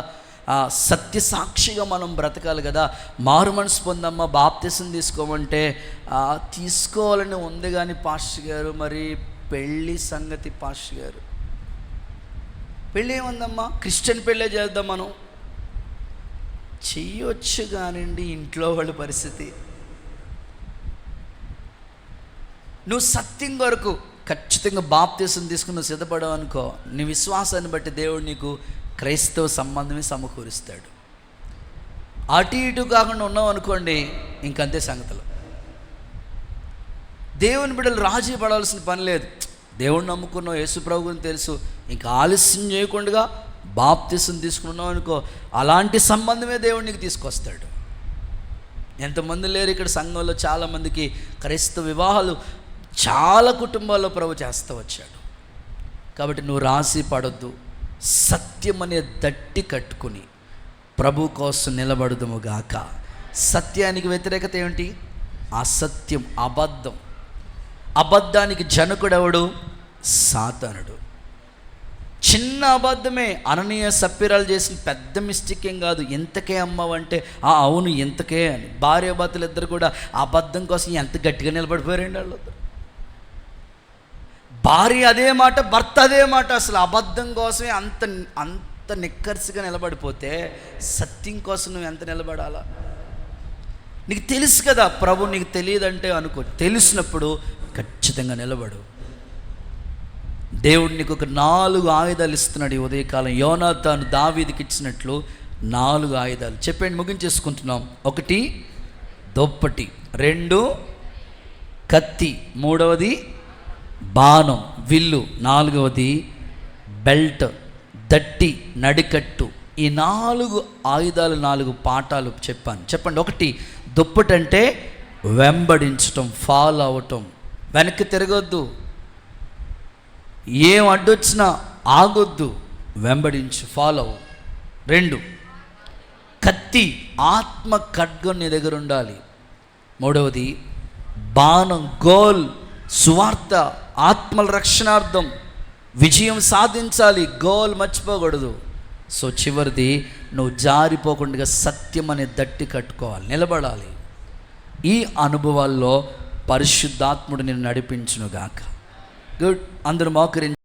సత్య సాక్షిగా మనం బ్రతకాలి కదా, మారు మనసు పొందమ్మా, బాప్తీసం తీసుకోమంటే తీసుకోవాలని ఉంది. కానీ పాస్టర్ గారు, మరి పెళ్ళి సంగతి పాస్టర్ గారు, పెళ్ళి ఏముందమ్మా, క్రిస్టియన్ పెళ్ళే చేద్దాం మనం. చెయ్యొచ్చు కానివ్వండి, ఇంట్లో వాళ్ళ పరిస్థితి. నువ్వు సత్యం కొరకు ఖచ్చితంగా బాప్తీసం తీసుకుని నువ్వు సిద్ధపడవు అనుకో, నీ విశ్వాసాన్ని బట్టి దేవుడు నీకు క్రైస్తవ సంబంధమే సమకూరుస్తాడు. అటు ఇటు కాకుండా ఉన్నావు అనుకోండి, ఇంకంతే సంగతులు. దేవుని బిడ్డలు రాజీ పడాల్సిన పని లేదు. దేవుడిని నమ్ముకున్నావు, యేసు ప్రభు గురించి తెలుసు, ఇంకా ఆలస్యం చేయకుండా బాప్తీసం తీసుకున్నావు అనుకో, అలాంటి సంబంధమే దేవుడు నీకు తీసుకొస్తాడు. ఎంతమంది లేరు ఇక్కడ సంఘంలో, చాలామందికి క్రైస్తవ వివాహాలు చాలా కుటుంబాల్లో ప్రభు చేస్తూ వచ్చాడు. కాబట్టి నువ్వు రాసి పడొద్దు, సత్యం అనే దట్టి కట్టుకుని ప్రభు కోసం నిలబడదుముగాక. సత్యానికి వ్యతిరేకత ఏమిటి? అసత్యం, అబద్ధం. అబద్ధానికి జనకుడెవడు? సాతానుడు. చిన్న అబద్ధమే, అననీయ సప్పిరాలు చేసిన పెద్ద మిస్టేక్ ఏం కాదు. ఎంతకే అమ్మవంటే అవును ఎంతకే అని. భార్యాభర్తలు ఇద్దరు కూడా అబద్ధం కోసం ఎంత గట్టిగా నిలబడిపోయారండి వాళ్ళు. భార్య అదే మాట, భర్త అదే మాట. అసలు అబద్ధం కోసమే అంత నిక్కర్సిగా నిలబడిపోతే సత్యం కోసం నువ్వు ఎంత నిలబడాలా? నీకు తెలుసు కదా, ప్రభు నీకు తెలియదంటే అనుకో, తెలిసినప్పుడు ఖచ్చితంగా నిలబడు. దేవుడు నీకు ఒక 4 ఆయుధాలు ఇస్తున్నాడు ఈ ఉదయకాలం. యోనాతాను దావీదుకి ఇచ్చినట్లు 4 ఆయుధాలు చెప్పండి, ముగించేసుకుంటున్నాం. 1 దుప్పటి, 2 కత్తి, 3వది బాణం విల్లు, 4వది బెల్ట్ దట్టి నడికట్టు. ఈ 4 ఆయుధాలు, 4 పాఠాలు చెప్పాను. చెప్పండి. 1 దుప్పటి అంటే వెంబడించటం, ఫాలో అవటం, వెనక్కి తిరగొద్దు, ఏం అడ్డొచ్చినా ఆగొద్దు, వెంబడించు, ఫాలో అవు. 2 కత్తి, ఆత్మ ఖడ్గం నీ దగ్గర ఉండాలి. 3వది బాణం, గోల్, సువార్త, ఆత్మల రక్షణార్థం, విజయం సాధించాలి, గోల్ మర్చిపోకూడదు. సో చివరిది నువ్వు జారిపోకుండా సత్యం అనే దట్టి కట్టుకోవాలి, నిలబడాలి. ఈ అనుభవాల్లో పరిశుద్ధాత్ముడు నిన్ను నడిపించునుగాక. గుడ్. అందరూ మోకరించి